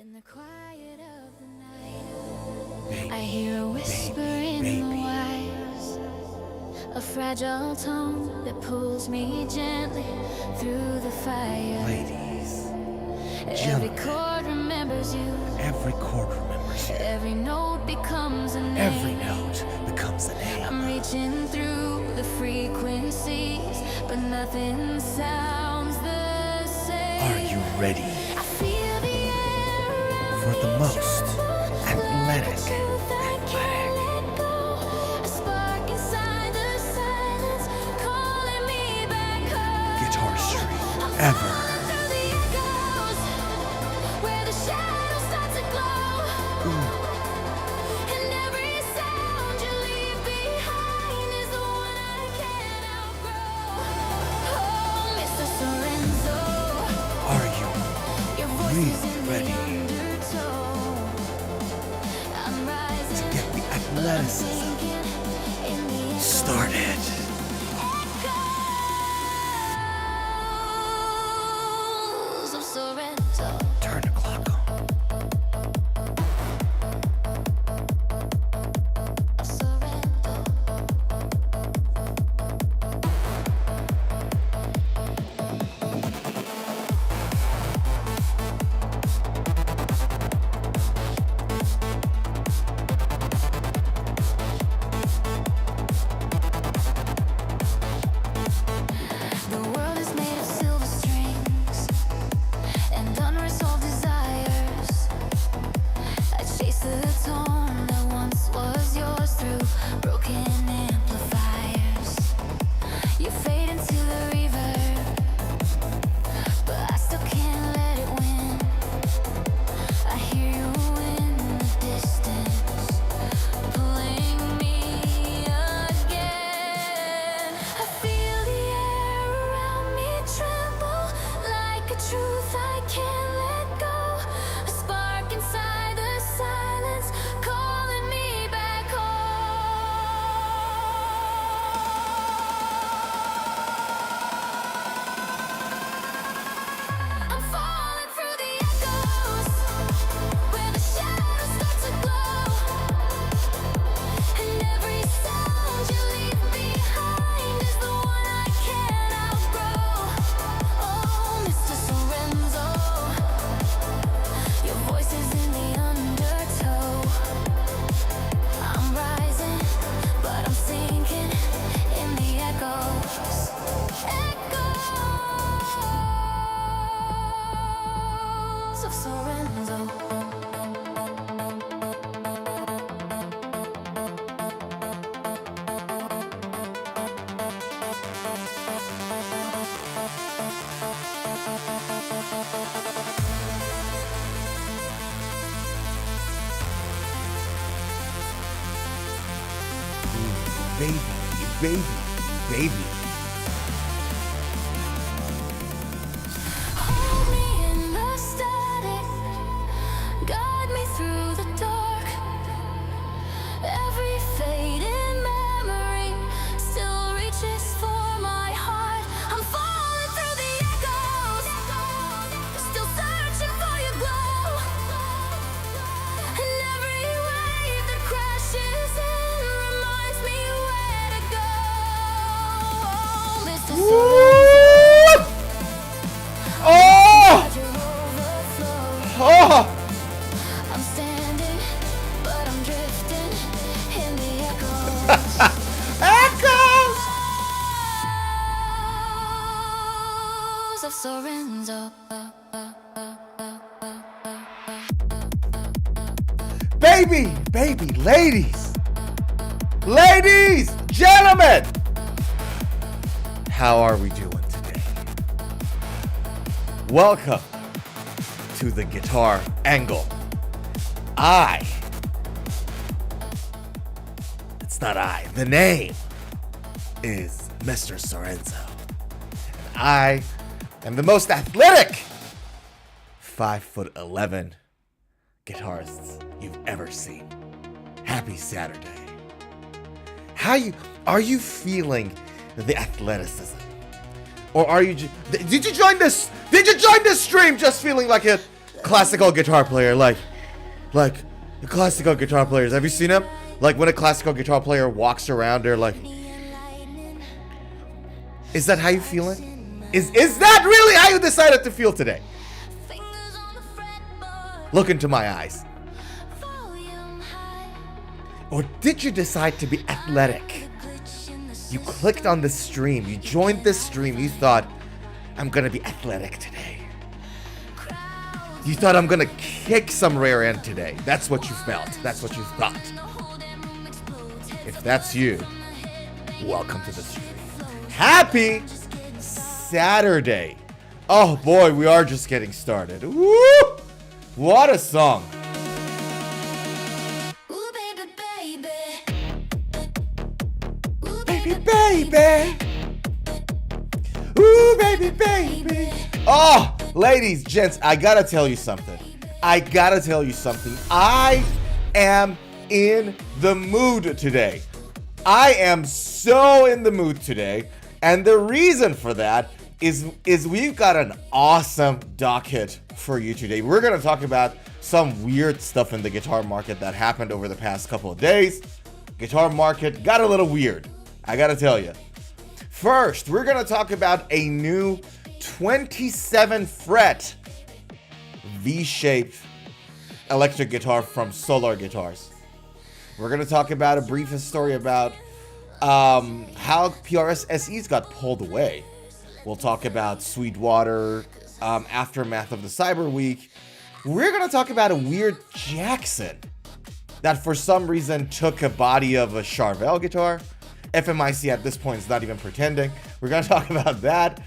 In the quiet of the night, I hear a whisper in the wires, a fragile tone that pulls me gently through the fire. Ladies, every chord remembers you. Every chord remembers you. Every note becomes a name. Every note becomes a name. I'm reaching through the frequencies, but nothing sounds the same. Are you ready I feel the air for the most athletic? Guitar stream ever. Are you really ready to get the athleticism started? Turn the clock on. Baby. Hold me in the static, guide me through the dark. Every fading memory still reaches for my heart. I'm falling through the echoes, still searching for your glow. And every wave that crashes in reminds me where to go. Mr. I'm standing, but I'm drifting in the echoes. Echoes! Of Sorenzo. Baby, ladies, gentlemen, how are we doing today? Welcome to the Guitar Angle. The name is Mr. Sorenzo. And I am the most athletic 5'11" guitarists you've ever seen. Happy Saturday. Are you feeling the athleticism? Or are you did you join this stream just feeling like classical guitar player, like the classical guitar players. Have you seen them? Like when a classical guitar player walks around, they're like, is that how you feeling? Is that really how you decided to feel today? Look into my eyes. Or did you decide to be athletic? You clicked on this stream, you joined this stream, you thought, I'm gonna be athletic today. You thought I'm gonna kick some rear end today. That's what you felt. That's what you thought. If that's you, welcome to the stream. Happy Saturday. Oh boy, we are just getting started. Woo! What a song. Baby, baby. Ooh, baby, baby. Oh, ladies, gents, I gotta tell you something. I am in the mood today. I am so in the mood today. And the reason for that is we've got an awesome docket for you today. We're gonna talk about some weird stuff in the guitar market that happened over the past couple of days. Guitar market got a little weird, I gotta tell you. First, we're gonna talk about a new 27 fret V-shaped electric guitar from Solar Guitars. We're gonna talk about a brief story about how PRS SEs got pulled away. We'll talk about Sweetwater, aftermath of the Cyber Week. We're gonna talk about a weird Jackson that for some reason took a body of a Charvel guitar. FMIC at this point is not even pretending. We're gonna talk about that.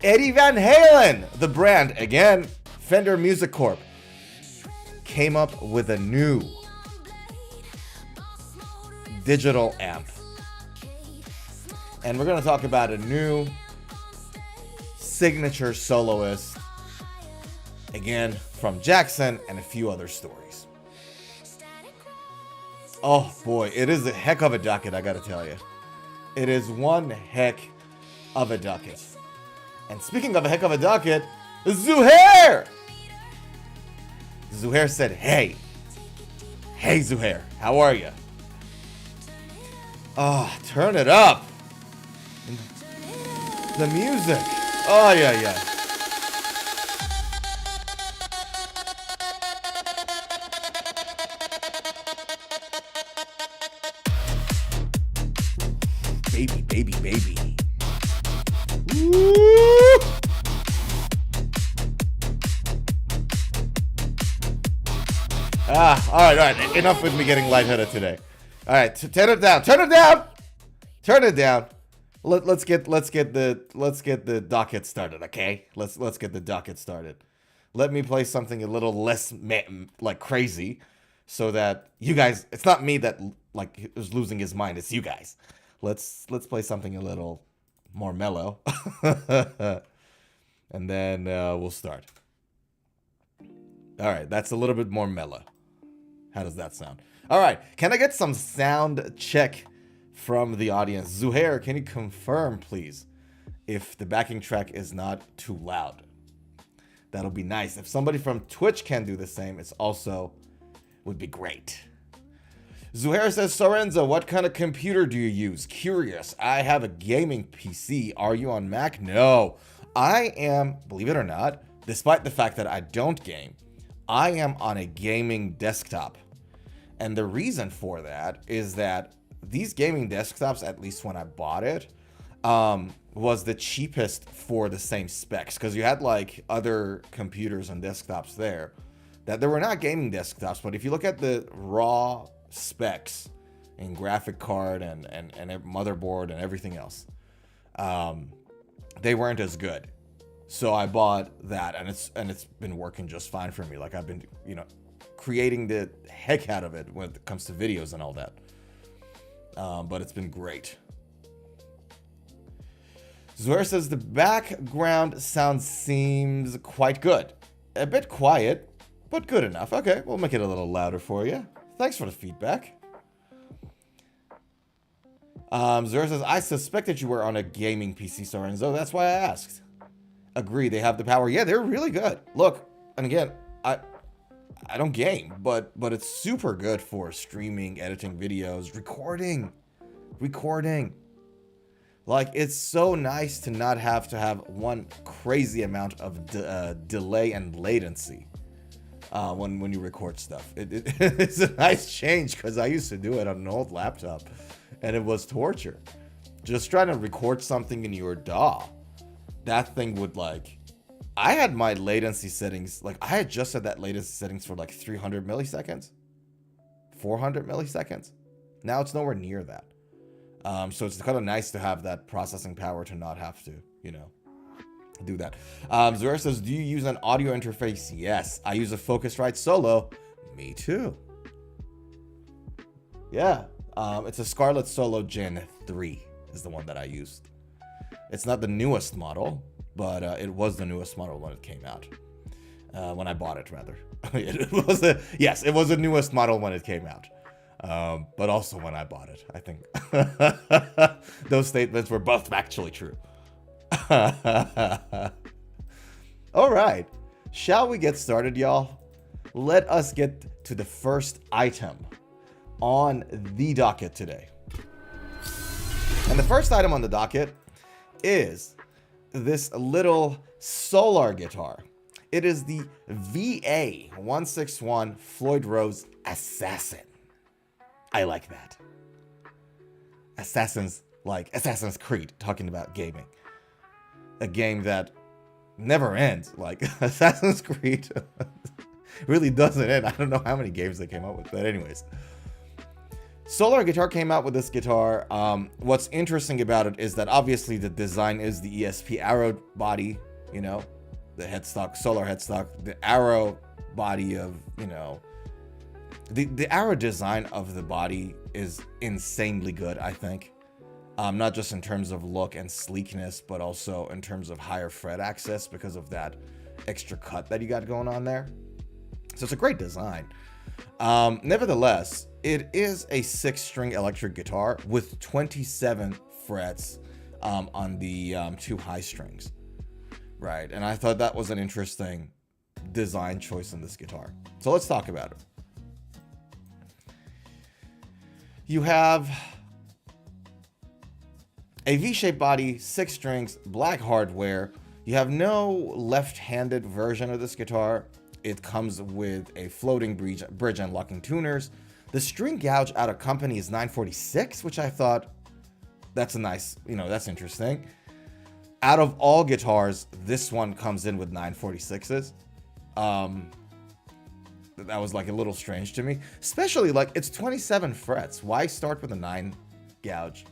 Eddie Van Halen, the brand, again, Fender Music Corp, came up with a new digital amp. And we're gonna talk about a new signature soloist, again, from Jackson, and a few other stories. Oh boy, it is a heck of a docket, I gotta tell you. It is one heck of a docket. And speaking of a heck of a docket, Zuhair! Zuhair said, hey. Hey Zuhair, how are you? Oh, turn it up. The music. Oh, yeah. Baby. Woo! All right. Enough with me getting lightheaded today. All right, turn it down. Let's get the docket started, okay? Let's get the docket started. Let me play something a little less like crazy, so that you guys. It's not me that like is losing his mind. It's you guys. Let's play something a little more mellow, and then we'll start. All right, that's a little bit more mellow. How does that sound? All right, can I get some sound check from the audience? Zuhair, can you confirm, please, if the backing track is not too loud? That'll be nice. If somebody from Twitch can do the same, it's also would be great. Zuhair says, Sorenzo, what kind of computer do you use? Curious. I have a gaming PC. Are you on Mac? No. I am, believe it or not, despite the fact that I don't game, I am on a gaming desktop. And the reason for that is that these gaming desktops, at least when I bought it, was the cheapest for the same specs. Because you had like other computers and desktops there that they were not gaming desktops. But if you look at the raw specs and graphic card and motherboard and everything else, they weren't as good. So I bought that, and it's been working just fine for me. Like I've been, creating the heck out of it when it comes to videos and all that. But it's been great. Zuhair says the background sound seems quite good. A bit quiet, but good enough. Okay, we'll make it a little louder for you. Thanks for the feedback. Zuhair says, I suspected you were on a gaming PC, Sorenzo. That's why I asked. Agree, they have the power. Yeah, they're really good. Look, and again, I don't game, but it's super good for streaming, editing videos, recording. Like, it's so nice to not have to have one crazy amount of delay and latency when you record stuff. It's a nice change, because I used to do it on an old laptop, and it was torture. Just trying to record something in your DAW. That thing would, like... I had my latency settings, like, I had just set that latency settings for, like, 300 milliseconds. 400 milliseconds. Now it's nowhere near that. So it's kind of nice to have that processing power to not have to, you know, do that. Zora says, do you use an audio interface? Yes. I use a Focusrite Solo. Me too. Yeah. It's a Scarlett Solo Gen 3 is the one that I used. It's not the newest model, but it was the newest model when it came out. When I bought it, rather. It was the newest model when it came out. But also when I bought it, I think. Those statements were both actually true. All right. Shall we get started, y'all? Let us get to the first item on the docket today. And the first item on the docket is this little solar guitar. It is the VA161 Floyd Rose Assassin. I like that. Assassin's Creed, talking about gaming. A game that never ends. Like, Assassin's Creed really doesn't end. I don't know how many games they came up with, but anyways. Solar Guitar came out with this guitar. What's interesting about it is that obviously the design is the ESP arrow body, you know, the headstock, solar headstock, the arrow body of, you know, the arrow design of the body is insanely good, I think. Not just in terms of look and sleekness, but also in terms of higher fret access because of that extra cut that you got going on there. So it's a great design. Nevertheless, it is a 6-string electric guitar with 27 frets on the 2 high strings. Right, and I thought that was an interesting design choice in this guitar. So let's talk about it. You have a V-shaped body, 6 strings, black hardware. You have no left-handed version of this guitar. It comes with a floating bridge and locking tuners. The string gauge out of company is 946, which I thought that's a nice, you know, that's interesting. Out of all guitars, this one comes in with 946s. That was like a little strange to me, especially like it's 27 frets. Why start with a 9 gauge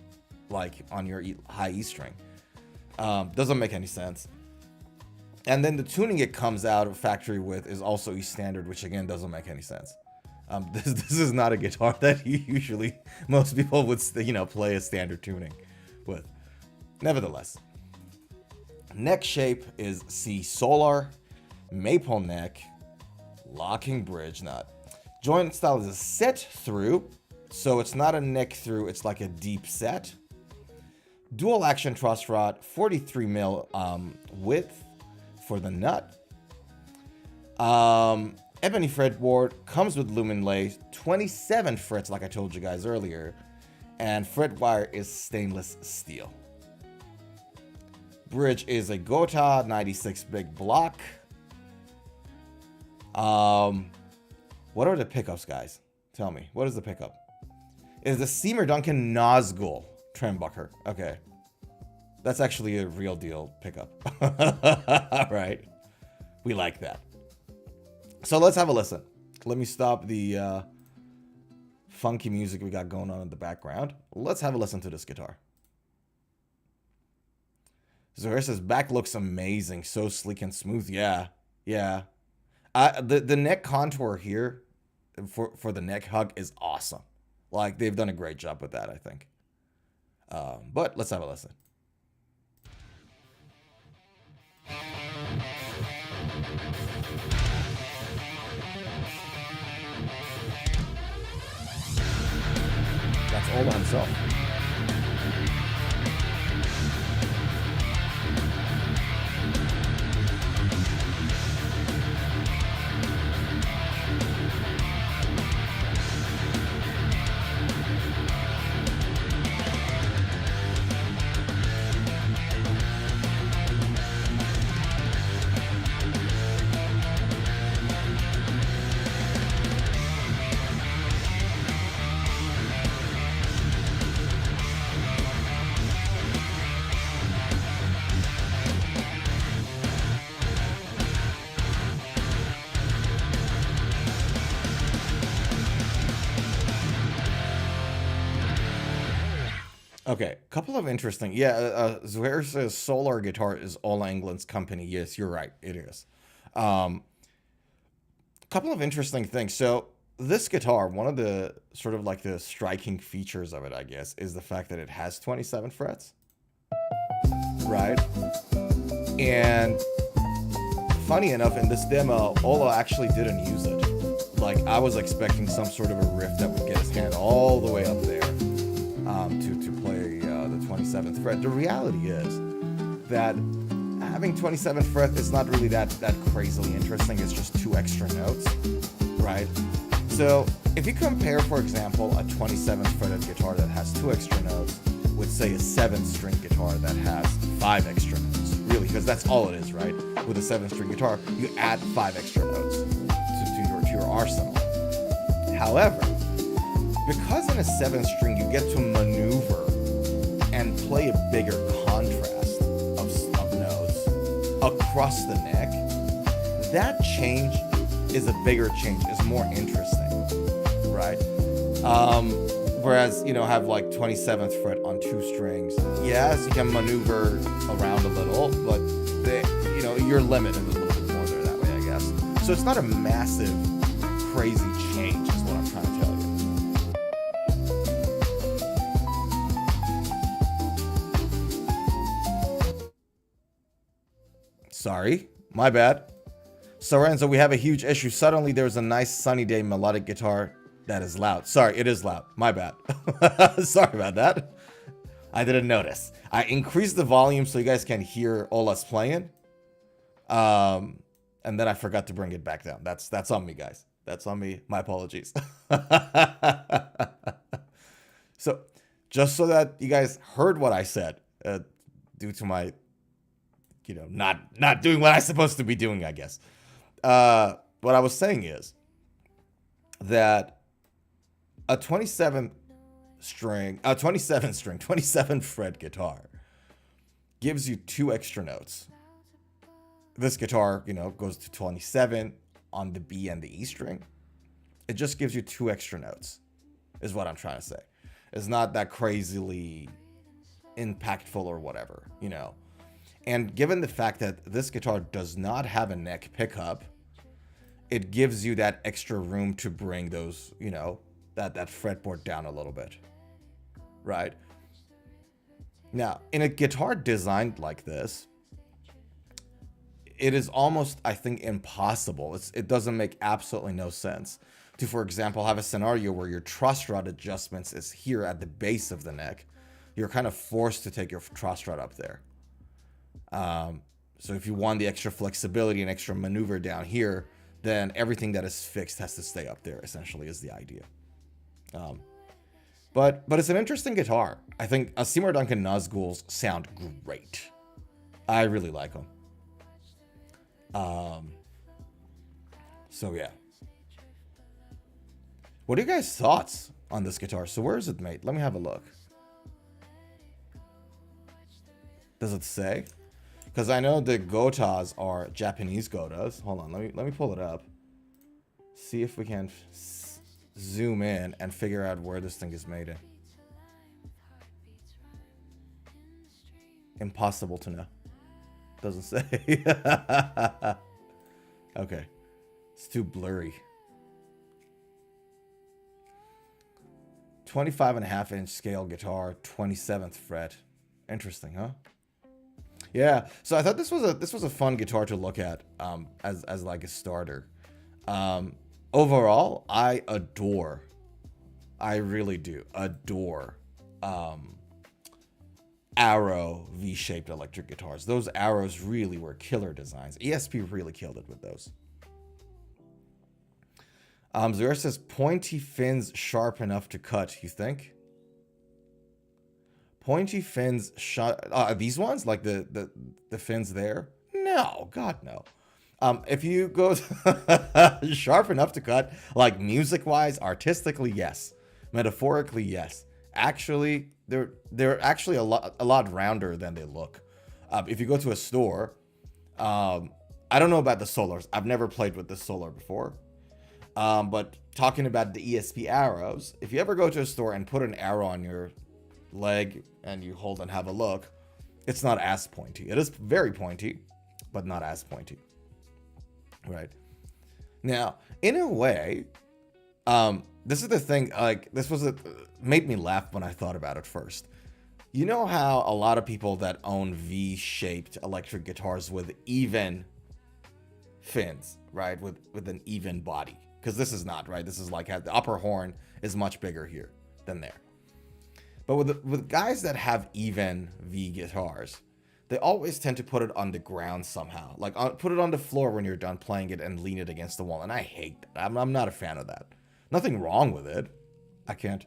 like on your high E string? Doesn't make any sense. And then the tuning it comes out of factory with is also E standard, which again doesn't make any sense. This is not a guitar that usually most people would, you know, play a standard tuning with. Nevertheless, neck shape is C solar, maple neck, locking bridge nut. Joint style is a set through, so it's not a neck through, it's like a deep set. Dual action truss rod, 43 mil width for the nut. Ebony fretboard, comes with lumen lay, 27 frets like I told you guys earlier, and fret wire is stainless steel. Bridge is a Gotha 96 big block. What are the pickups, guys? Tell me, what is the pickup? It is the Seymour Duncan Nazgul Trembucker. Okay, that's actually a real deal pickup. All right, we like that. So let's have a listen. Let me stop the funky music we got going on in the background. Let's have a listen to this guitar. Zohar says, back looks amazing. So sleek and smooth. Yeah. The neck contour here for the neck hug is awesome. Like, they've done a great job with that, I think. But let's have a listen. That's all by himself. Okay, couple of interesting. Yeah, Zuhair says Solar Guitar is All England's company. Yes, you're right. It is. Um, Couple of interesting things. So this guitar, one of the sort of like the striking features of it, I guess, is the fact that it has 27 frets, right? And funny enough, in this demo, Ola actually didn't use it. Like, I was expecting some sort of a riff that would get his hand all the way up there to play the 27th fret. The reality is that having 27th fret is not really that crazily interesting. It's just 2 extra notes, right? So if you compare, for example, a 27th fretted guitar that has 2 extra notes with, say, a 7-string guitar that has 5 extra notes, really, because that's all it is, right? With a 7-string guitar, you add 5 extra notes to your arsenal. However, because in a 7-string you get to maneuver and play a bigger contrast of notes across the neck, that change is a bigger change, is more interesting, right? Whereas, you know, have like 27th fret on 2 strings. Yes, you can maneuver around a little, but you know, you're limited a little bit more there that way, I guess. So it's not a massive, crazy change, is what I'm trying to tell you. Sorry, my bad. Sorenzo, we have a huge issue. Suddenly there's a nice sunny day melodic guitar that is loud. Sorry, it is loud. My bad. Sorry about that. I didn't notice. I increased the volume so you guys can hear all us playing. And then I forgot to bring it back down. That's on me, guys. That's on me. My apologies. So, just so that you guys heard what I said, due to my, you know, not doing what I'm supposed to be doing, I guess. What I was saying is that a 27 fret guitar gives you 2 extra notes. This guitar, you know, goes to 27 on the B and the E string. It just gives you 2 extra notes, is what I'm trying to say. It's not that crazily impactful or whatever, you know. And given the fact that this guitar does not have a neck pickup, it gives you that extra room to bring those, you know, that fretboard down a little bit, right? Now, in a guitar designed like this, it is almost, I think, impossible. It doesn't make absolutely no sense to, for example, have a scenario where your truss rod adjustments is here at the base of the neck. You're kind of forced to take your truss rod up there. So if you want the extra flexibility and extra maneuver down here, then everything that is fixed has to stay up there, essentially, is the idea. But it's an interesting guitar. I think Seymour Duncan Nazguls sound great. I really like them. So yeah. What are you guys' thoughts on this guitar? So where is it made? Let me have a look. Does it say? Because I know the Gotas are Japanese Gotas. Hold on, let me pull it up. See if we can zoom in and figure out where this thing is made in. Impossible to know. Doesn't say. Okay. It's too blurry. 25.5-inch scale guitar, 27th fret. Interesting, huh? Yeah. So I thought this was a fun guitar to look at as like a starter. Overall, I really do adore Arrow V-shaped electric guitars. Those Arrows really were killer designs. ESP really killed it with those. Zura says, pointy fins sharp enough to cut, you think? Pointy fins, these ones? Like the fins there? No, God, no. If you go sharp enough to cut, like music-wise, artistically, yes. Metaphorically, yes. Actually, they're actually a lot rounder than they look. If you go to a store, I don't know about the Solars. I've never played with the Solar before. But talking about the ESP Arrows, if you ever go to a store and put an arrow on your leg and you hold and have a look, it's not as pointy. It is very pointy, but not as pointy. Right? Now, in a way, this is the thing, like, made me laugh when I thought about it first. You know how a lot of people that own V-shaped electric guitars with even fins, right? With an even body. Because this is not, right? This is like, the upper horn is much bigger here than there. But with guys that have even V guitars, they always tend to put it on the ground somehow. Like, put it on the floor when you're done playing it and lean it against the wall. And I hate that. I'm not a fan of that. Nothing wrong with it. I can't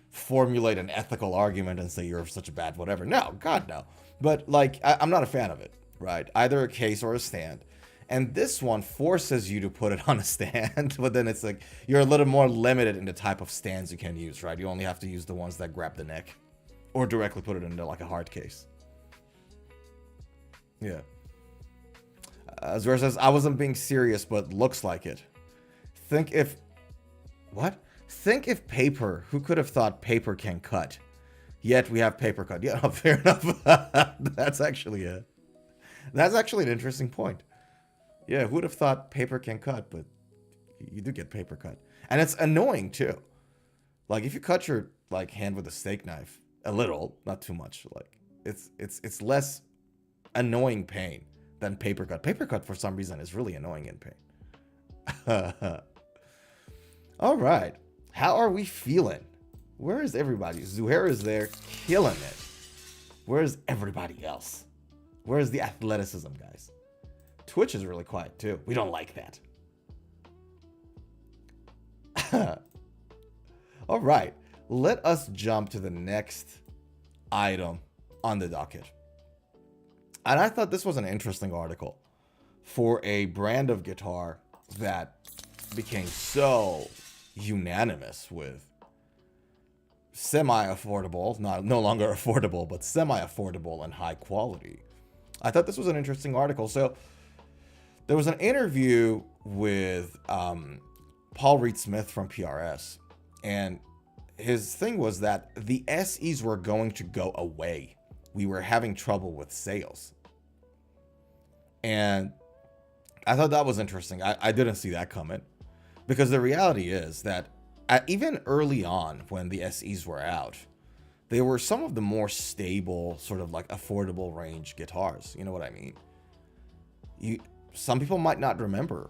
formulate an ethical argument and say you're such a bad whatever. No, God, no. But, like, I'm not a fan of it, right? Either a case or a stand. And this one forces you to put it on a stand, but then it's like you're a little more limited in the type of stands you can use, right? You only have to use the ones that grab the neck or directly put it into like a hard case. Yeah. Zora says, I wasn't being serious, but looks like it. Think if paper, who could have thought paper can cut? Yet we have paper cut. Yeah, fair enough. That's actually an interesting point. Yeah, who would have thought paper can cut, but you do get paper cut. And it's annoying too. Like if you cut your like hand with a steak knife, a little, not too much, like it's less annoying pain than paper cut. Paper cut for some reason is really annoying in pain. All right. How are we feeling? Where is everybody? Zuhair is there killing it. Where is everybody else? Where is the athleticism, guys? Twitch is really quiet too. We don't like that. All right, let us jump to the next item on the docket. And I thought this was an interesting article for a brand of guitar that became so unanimous with semi-affordable, no longer affordable, but semi-affordable and high quality. I thought this was an interesting article. So there was an interview with Paul Reed Smith from PRS, and his thing was that the SEs were going to go away. We were having trouble with sales. And I thought that was interesting. I didn't see that coming, because the reality is that even early on when the SEs were out, they were some of the more stable, sort of like affordable range guitars. You know what I mean? Some people might not remember,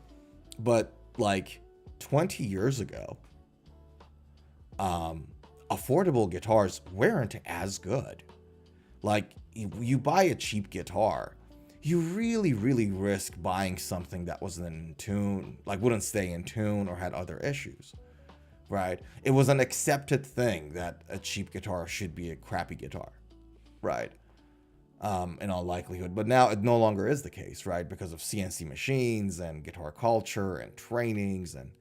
but like 20 years ago, affordable guitars weren't as good. Like you buy a cheap guitar, you really, really risk buying something that wasn't in tune, like wouldn't stay in tune or had other issues, right? It was an accepted thing that a cheap guitar should be a crappy guitar, right? In all likelihood. But now it no longer is the case, right? Because of CNC machines and guitar culture and trainings and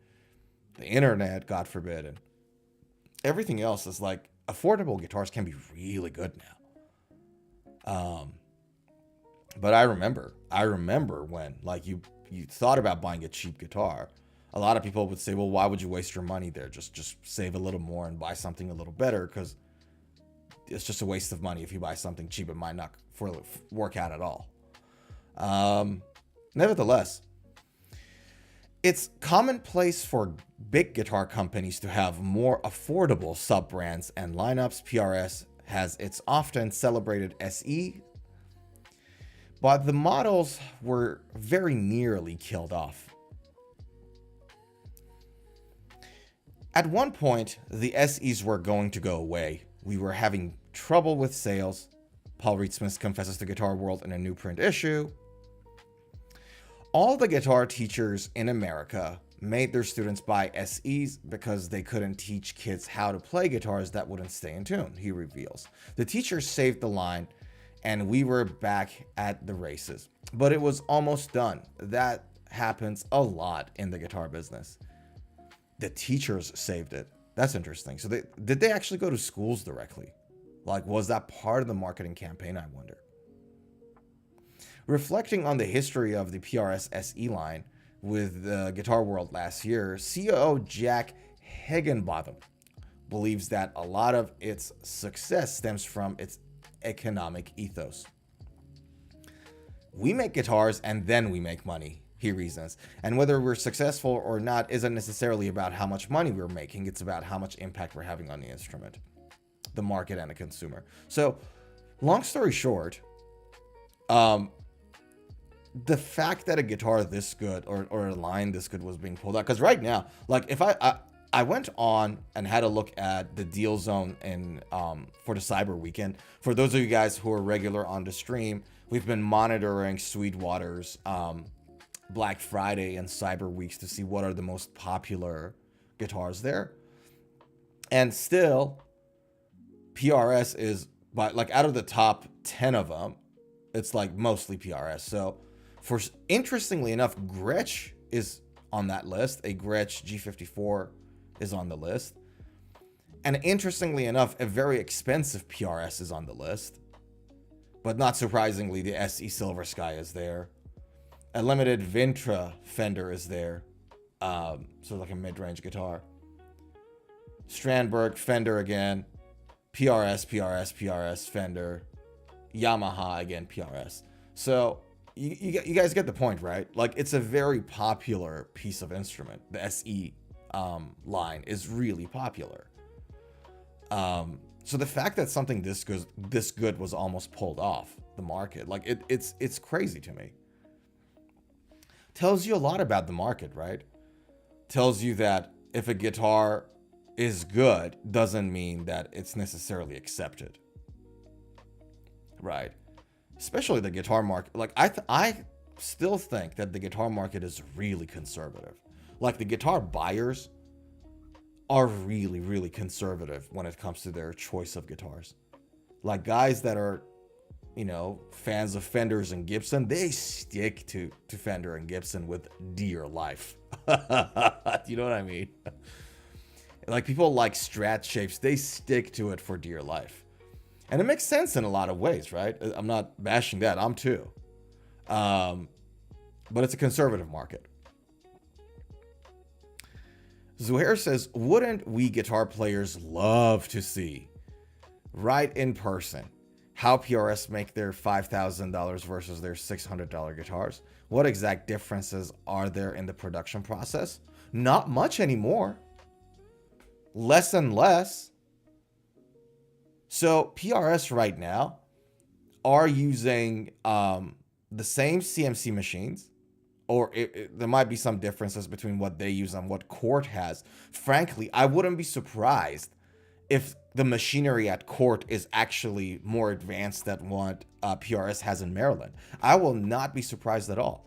the internet, God forbid, and everything else is like affordable guitars can be really good now. But I remember when like you thought about buying a cheap guitar, a lot of people would say, well, why would you waste your money there? Just save a little more and buy something a little better, because it's just a waste of money. If you buy something cheap, it might not work out at all. Nevertheless, it's commonplace for big guitar companies to have more affordable sub-brands and lineups. PRS has its often celebrated SE, but the models were very nearly killed off. At one point, the SEs were going to go away. We were having trouble with sales. Paul Reed Smith confesses to Guitar World in a new print issue. All the guitar teachers in America made their students buy SEs because they couldn't teach kids how to play guitars that wouldn't stay in tune, he reveals. The teachers saved the line, and we were back at the races. But it was almost done. That happens a lot in the guitar business. The teachers saved it. That's interesting. So did they actually go to schools directly? Like, was that part of the marketing campaign, I wonder? Reflecting on the history of the PRS SE line with the Guitar World last year, COO Jack Higginbotham believes that a lot of its success stems from its economic ethos. We make guitars and then we make money, he reasons. And whether we're successful or not isn't necessarily about how much money we're making. It's about how much impact we're having on the instrument, the market, and the consumer. So, long story short, the fact that a guitar this good or a line this good was being pulled out, because right now, like if I went on and had a look at the deal zone in for the Cyber Weekend. For those of you guys who are regular on the stream, we've been monitoring Sweetwater's Black Friday and Cyber Weeks to see what are the most popular guitars there. And still, PRS is, but like out of the top 10 of them, it's like mostly PRS. So interestingly enough, Gretsch is on that list. A Gretsch G54 is on the list. And interestingly enough, a very expensive PRS is on the list. But not surprisingly, the SE Silver Sky is there. A limited Vintra Fender is there. So like a mid-range guitar. Strandberg, Fender again. PRS, Fender. Yamaha again, PRS. So you guys get the point, right? Like, it's a very popular piece of instrument. The SE line is really popular. So the fact that something this good was almost pulled off the market, like it's crazy to me. Tells you a lot about the market, right? Tells you that if a guitar is good, doesn't mean that it's necessarily accepted, right? Especially the guitar market. Like I still think that the guitar market is really conservative. Like the guitar buyers are really, really conservative when it comes to their choice of guitars. Like guys that are, you know, fans of Fenders and Gibson, they stick to Fender and Gibson with dear life. You know what I mean? Like people like Strat shapes, they stick to it for dear life. And it makes sense in a lot of ways, right? I'm not bashing that. I'm too. But it's a conservative market. Zuhair says, wouldn't we guitar players love to see, right in person, how PRS make their $5,000 versus their $600 guitars? What exact differences are there in the production process? Not much anymore. Less and less. So PRS right now are using the same CNC machines, or there might be some differences between what they use and what Court has. Frankly, I wouldn't be surprised if the machinery at Court is actually more advanced than what PRS has in Maryland. I will not be surprised at all.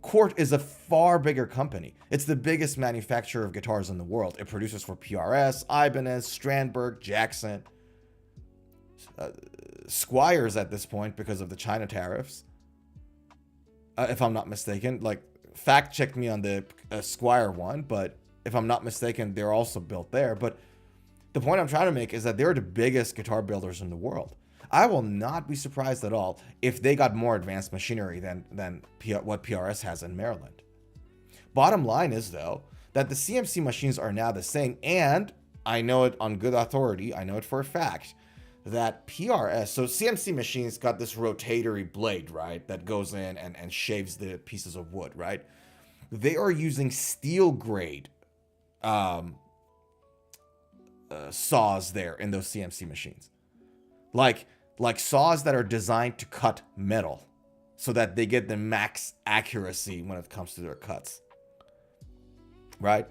Court is a far bigger company. It's the biggest manufacturer of guitars in the world. It produces for PRS, Ibanez, Strandberg, Jackson, Squires at this point because of the China tariffs. If I'm not mistaken, like fact check me on the Squire one, but if I'm not mistaken, they're also built there. But the point I'm trying to make is that they're the biggest guitar builders in the world. I will not be surprised at all if they got more advanced machinery than what PRS has in Maryland. Bottom line is, though, that the CNC machines are now the same, and I know it on good authority, I know it for a fact, that PRS, so CNC machines got this rotatory blade, right, that goes in and shaves the pieces of wood, right? They are using steel grade saws there in those CNC machines. Like saws that are designed to cut metal so that they get the max accuracy when it comes to their cuts, right?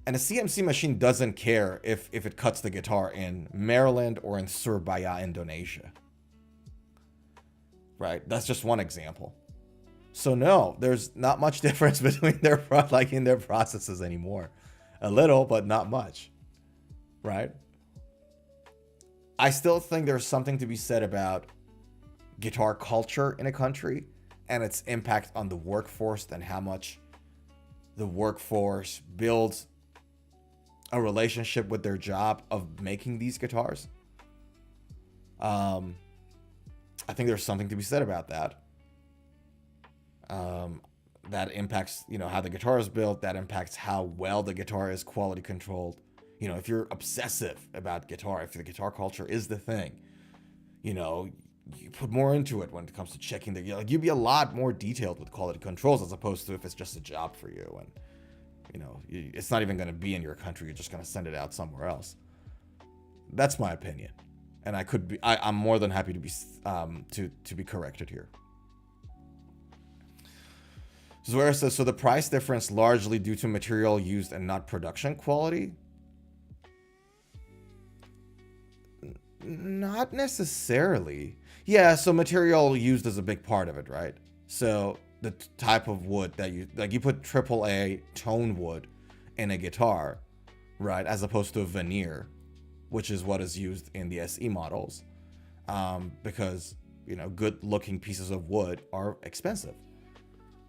And a CNC machine doesn't care if it cuts the guitar in Maryland or in Surabaya, Indonesia. Right? That's just one example. So no, there's not much difference between their processes anymore. A little, but not much. Right? I still think there's something to be said about guitar culture in a country and its impact on the workforce and how much the workforce builds a relationship with their job of making these guitars. I think there's something to be said about that. That impacts, how the guitar is built. That impacts how well the guitar is quality controlled. You know, if you're obsessive about guitar, if the guitar culture is the thing, you know, you put more into it when it comes to checking the, like, you'd be a lot more detailed with quality controls as opposed to if it's just a job for you and, you know, it's not even going to be in your country. You're just going to send it out somewhere else. That's my opinion. And I could be, I'm more than happy to be, to be corrected here. Zoera says, so the price difference largely due to material used and not production quality? Not necessarily. Yeah, so material used is a big part of it, right? So the type of wood that you, like, you put AAA tone wood in a guitar, right? As opposed to a veneer, which is what is used in the SE models. Because, you know, good looking pieces of wood are expensive.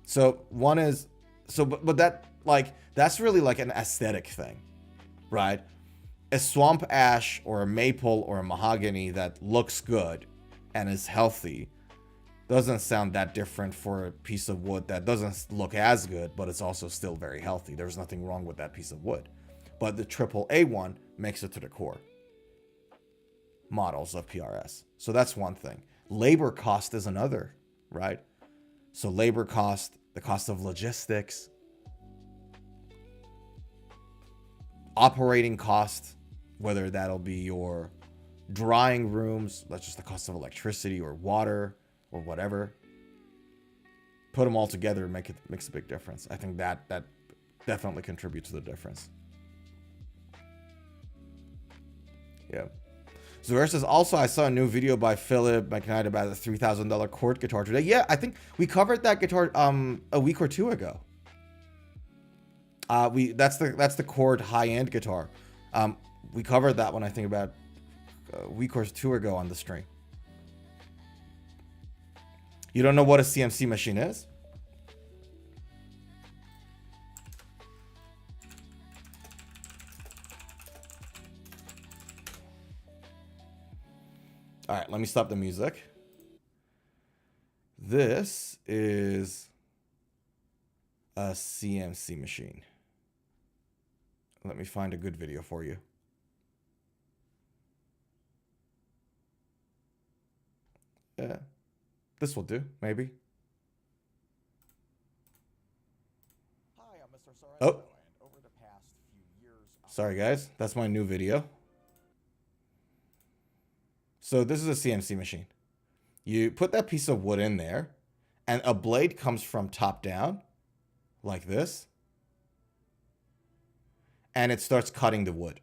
So one is, so, but that, like, that's really like an aesthetic thing, right? A swamp ash or a maple or a mahogany that looks good and is healthy doesn't sound that different for a piece of wood that doesn't look as good, but it's also still very healthy. There's nothing wrong with that piece of wood. But the AAA one makes it to the core models of PRS. So that's one thing. Labor cost is another, right? So labor cost, the cost of logistics, operating cost, whether that'll be your drying rooms, that's just the cost of electricity or water or whatever. Put them all together, makes a big difference. I think that definitely contributes to the difference. Yeah. Zuhair says, also, I saw a new video by Philip McKnight about a $3,000 chord guitar today. Yeah, I think we covered that guitar a week or two ago. That's the chord high-end guitar. We covered that one, I think, about a week or two ago on the stream. You don't know what a CNC machine is? All right, let me stop the music. This is a CNC machine. Let me find a good video for you. Yeah, this will do, maybe. Hi, I'm Mr. Sorenzo, and over the past few years... Sorry, guys, that's my new video. So this is a CNC machine. You put that piece of wood in there, and a blade comes from top down, like this, and it starts cutting the wood,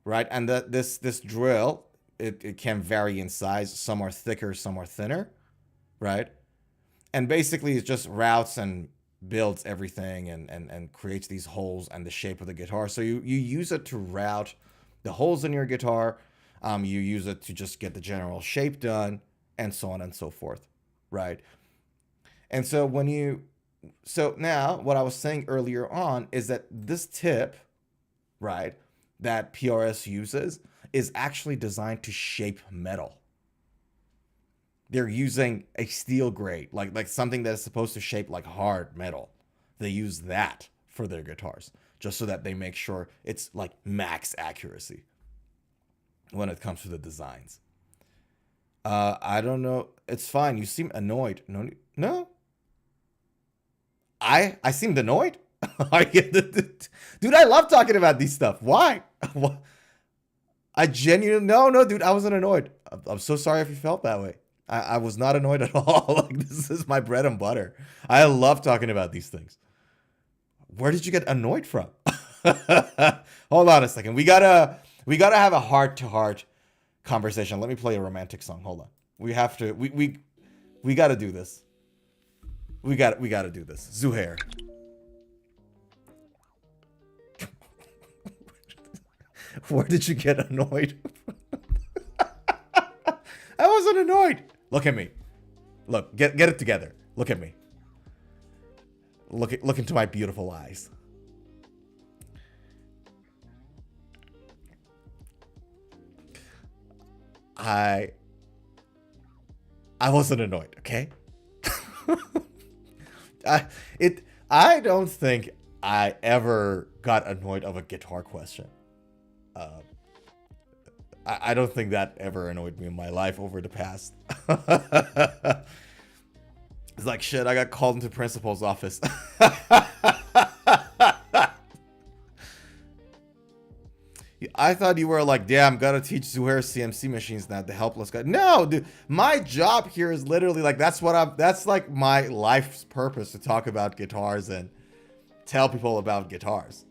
right? And this drill, it can vary in size. Some are thicker, some are thinner, right? And basically it just routes and builds everything and creates these holes and the shape of the guitar. So you use it to route the holes in your guitar. You use it to just get the general shape done, and so on and so forth, right? And so so now what I was saying earlier on is that this tip, right, that PRS uses is actually designed to shape metal. They're using a steel grade, like something that is supposed to shape like hard metal. They use that for their guitars, just so that they make sure it's like max accuracy when it comes to the designs. I don't know. It's fine. You seem annoyed. No. I seemed annoyed. Dude, I love talking about these stuff. Why? I genuinely, no, dude, I wasn't annoyed. I'm so sorry if you felt that way. I was not annoyed at all. Like, this is my bread and butter. I love talking about these things. Where did you get annoyed from? Hold on a second. We gotta have a heart-to-heart conversation. Let me play a romantic song. Hold on. We have to. We gotta do this. We gotta do this. Zuhair. Where did you get annoyed? I wasn't annoyed. Look at me. Look, get it together. Look at me. Look into my beautiful eyes. I wasn't annoyed, okay? I don't think I ever got annoyed of a guitar question. I don't think that ever annoyed me in my life over the past. It's like, shit, I got called into principal's office. I thought you were like, damn, gotta teach Zuhair CNC machines now, the helpless guy. No, dude, my job here is literally like, that's like my life's purpose, to talk about guitars and tell people about guitars.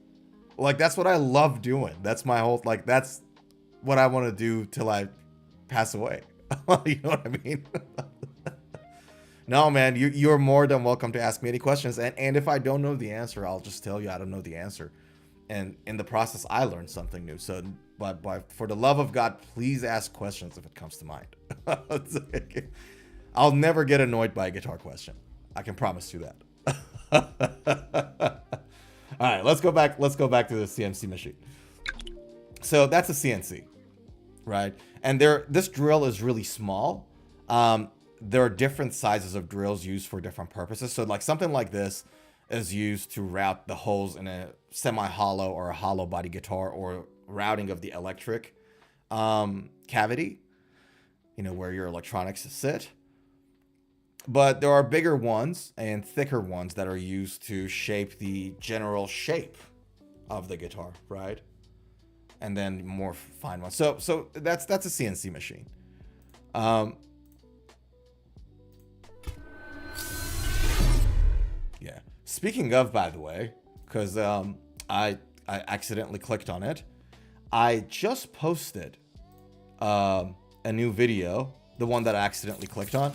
Like, that's what I love doing. That's my whole, like, that's what I want to do till I pass away. You know what I mean? No, man, you're more than welcome to ask me any questions. And if I don't know the answer, I'll just tell you I don't know the answer. And in the process, I learned something new. So, but for the love of God, please ask questions if it comes to mind. I'll never get annoyed by a guitar question. I can promise you that. All right, let's go back. Let's go back to the CNC machine. So that's a CNC, right? And this drill is really small. There are different sizes of drills used for different purposes. So like something like this is used to route the holes in a semi-hollow or a hollow body guitar, or routing of the electric cavity, you know, where your electronics sit. But there are bigger ones and thicker ones that are used to shape the general shape of the guitar, right? And then more fine ones. So that's a CNC machine. Yeah. Speaking of, by the way, because I accidentally clicked on it, I just posted a new video, the one that I accidentally clicked on.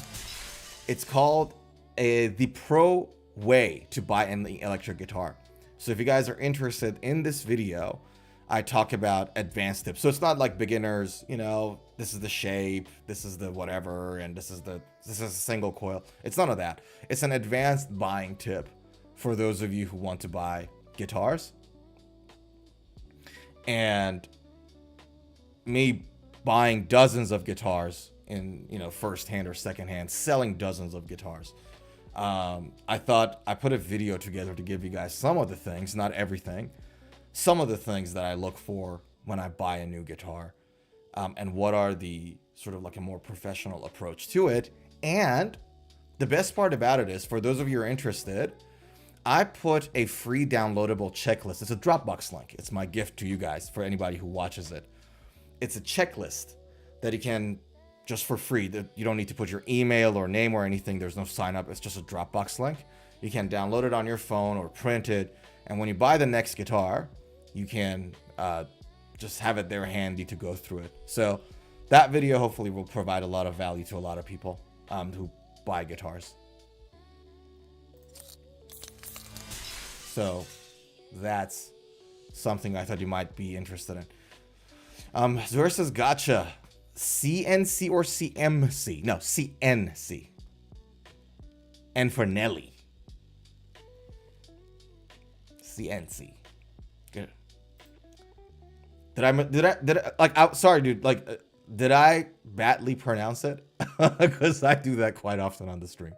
It's called the Pro Way to Buy an Electric Guitar. So if you guys are interested in this video, I talk about advanced tips. So it's not like beginners, you know, this is the shape, this is the whatever, and this is a single coil. It's none of that. It's an advanced buying tip for those of you who want to buy guitars. And me buying dozens of guitars in, you know, first hand or second hand, selling dozens of guitars. I thought I put a video together to give you guys some of the things, not everything, some of the things that I look for when I buy a new guitar, and what are the sort of like a more professional approach to it. And the best part about it is, for those of you who are interested, I put a free downloadable checklist. It's a Dropbox link. It's my gift to you guys, for anybody who watches it. It's a checklist that you can, just for free, that you don't need to put your email or name or anything. There's no sign up. It's just a Dropbox link. You can download it on your phone or print it. And when you buy the next guitar, you can just have it there handy to go through it. So that video hopefully will provide a lot of value to a lot of people who buy guitars. So that's something I thought you might be interested in. Zuhair says, gotcha. CNC or CMC? No, CNC. And for Nelly. CNC. Good. Did I like, sorry, dude, like, did I badly pronounce it? Because I do that quite often on the stream,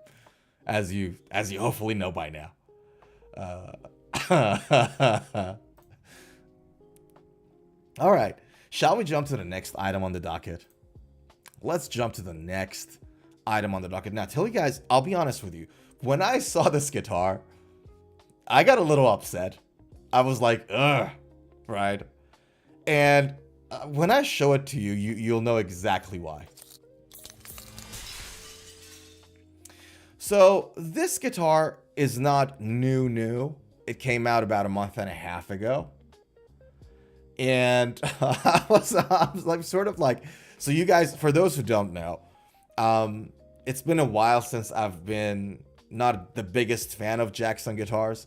as you hopefully know by now. All right, shall we jump to the next item on the docket? Let's jump to the next item on the docket. Now, tell you guys, I'll be honest with you. When I saw this guitar, I got a little upset. I was like, ugh, right? And when I show it to you, you'll know exactly why. So this guitar is not new. It came out about a month and a half ago. And I was like, sort of like, so you guys, for those who don't know, it's been a while since I've been not the biggest fan of Jackson guitars.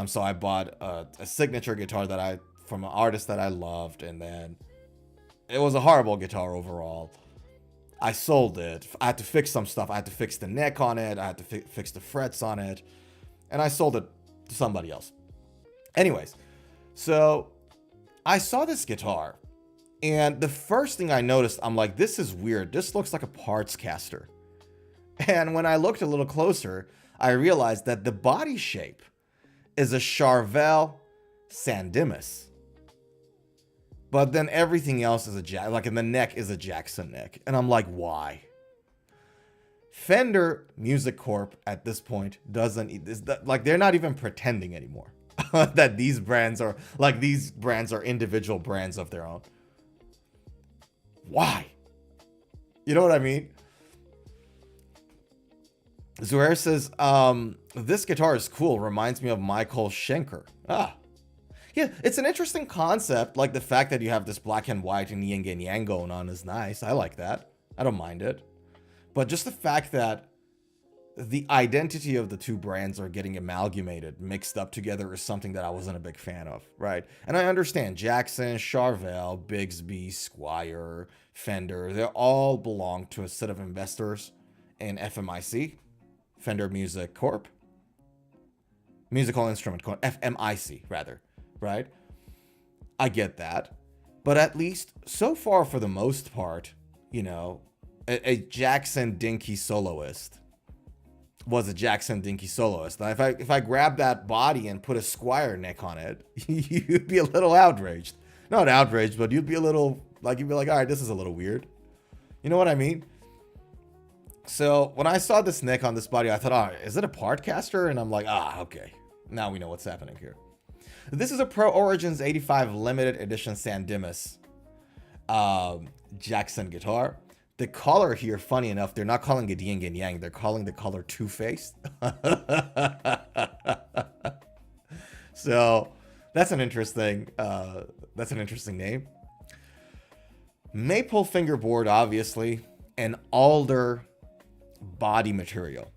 So I bought a signature guitar from an artist that I loved, and then it was a horrible guitar overall. I sold it. I had to fix some stuff. I had to fix the neck on it. I had to fix the frets on it, and I sold it to somebody else. Anyways, so I saw this guitar, and the first thing I noticed, I'm like, this is weird. This looks like a parts caster. And when I looked a little closer, I realized that the body shape is a Charvel Dimas. But then everything else is like in the neck is a Jackson neck. And I'm like, why? Fender Music Corp at this point like they're not even pretending anymore that these brands are individual brands of their own. Why? You know what I mean? Zuhair says, this guitar is cool. Reminds me of Michael Schenker. Yeah, it's an interesting concept. Like the fact that you have this black and white and yin and yang going on is nice. I like that. I don't mind it. But just the fact that the identity of the two brands are getting amalgamated, mixed up together is something that I wasn't a big fan of, right? And I understand Jackson, Charvel, Bigsby, Squier, Fender, they all belong to a set of investors in FMIC, Fender Music Corp. Musical Instrument Corp, FMIC rather, right? I get that. But at least so far, for the most part, you know, a Jackson Dinky soloist was a Jackson Dinky soloist. Now, if I grab that body and put a Squier neck on it, you'd be a little outraged. Not outraged, but you'd be all right, this is a little weird. You know what I mean? So when I saw this neck on this body, I thought, all right, is it a Partcaster? And I'm like, okay. Now we know what's happening here. This is a Pro Origins 85 limited edition Dimas Jackson guitar. The color here, funny enough, they're not calling it yin and yang. They're calling the color two-faced. So that's an interesting name. Maple fingerboard, obviously, and Alder body material.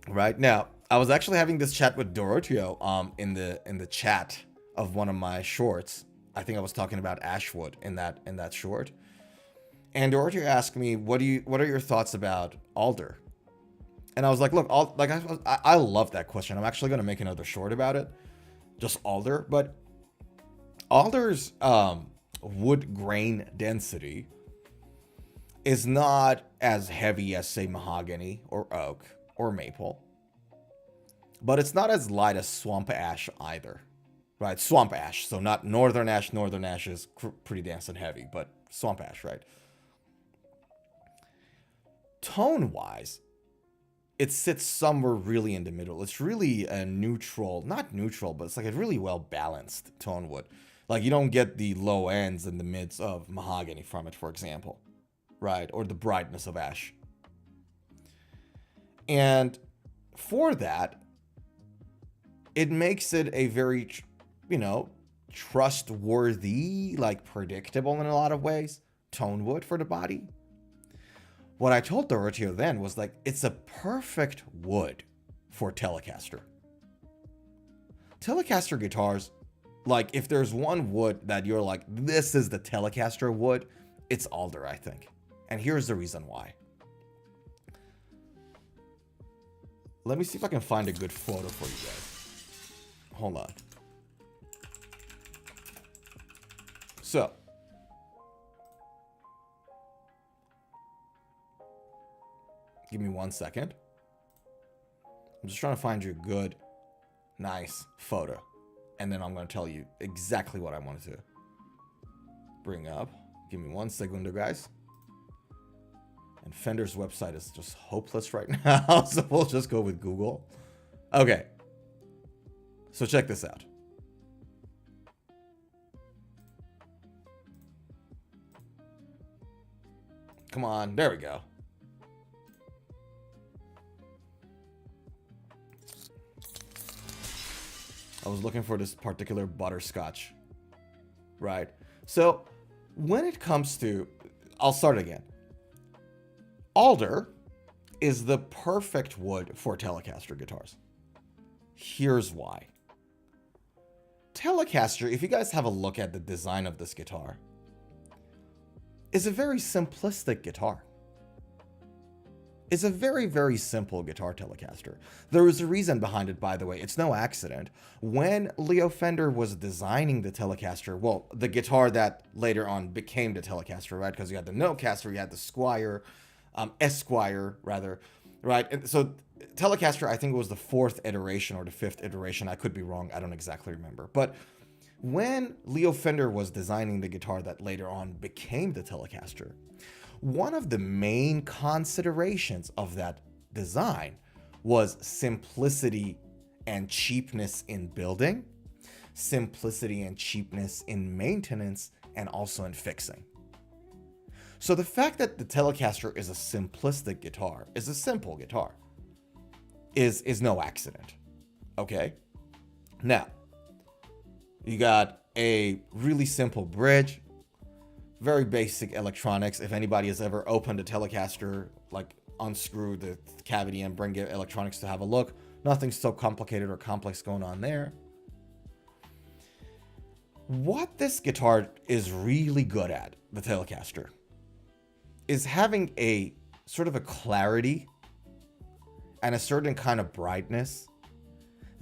Right now, I was actually having this chat with Dorotio in the chat of one of my shorts. I think I was talking about Ashwood in that short. And Dorothy asked me, what are your thoughts about Alder? And I was like, look, I love that question. I'm actually going to make another short about it. Just Alder. But Alder's wood grain density is not as heavy as, say, mahogany or oak or maple. But it's not as light as swamp ash either. Right? Swamp ash. So not northern ash. Northern ash is pretty dense and heavy. But swamp ash, right? Tone-wise, it sits somewhere really in the middle. It's really a neutral, not neutral, but it's like a really well-balanced tone wood. Like, you don't get the low ends and the mids of mahogany from it, for example, right? Or the brightness of ash. And for that, it makes it a very, trustworthy, like predictable in a lot of ways, tone wood for the body. What I told Dorotio then was like, it's a perfect wood for Telecaster. Telecaster guitars, like if there's one wood that you're like, this is the Telecaster wood, it's Alder, I think. And here's the reason why. Let me see if I can find a good photo for you guys. Hold on. So, give me 1 second. I'm just trying to find you a good, nice photo. And then I'm going to tell you exactly what I wanted to bring up. Give me 1 second, guys. And Fender's website is just hopeless right now. So we'll just go with Google. Okay. So check this out. Come on. There we go. I was looking for this particular butterscotch, right? So when it comes to, I'll start again. Alder is the perfect wood for Telecaster guitars. Here's why. Telecaster, if you guys have a look at the design of this guitar, is a very simplistic guitar. It's a very, very simple guitar, Telecaster. There is a reason behind it, by the way. It's no accident. When Leo Fender was designing the Telecaster, well, the guitar that later on became the Telecaster, right? Because you had the Notecaster, you had the Squier, Esquire, rather, right? And so Telecaster, I think it was the 4th iteration or the 5th iteration. I could be wrong. I don't exactly remember. But when Leo Fender was designing the guitar that later on became the Telecaster, one of the main considerations of that design was simplicity and cheapness in building, simplicity and cheapness in maintenance, and also in fixing. So the fact that the Telecaster is a simplistic guitar, is a simple guitar, is no accident. Okay? Now, you got a really simple bridge, very basic electronics. If anybody has ever opened a Telecaster, like unscrew the cavity and bring it electronics to have a look, nothing so complicated or complex going on there. What this guitar is really good at, the Telecaster, is having a sort of a clarity and a certain kind of brightness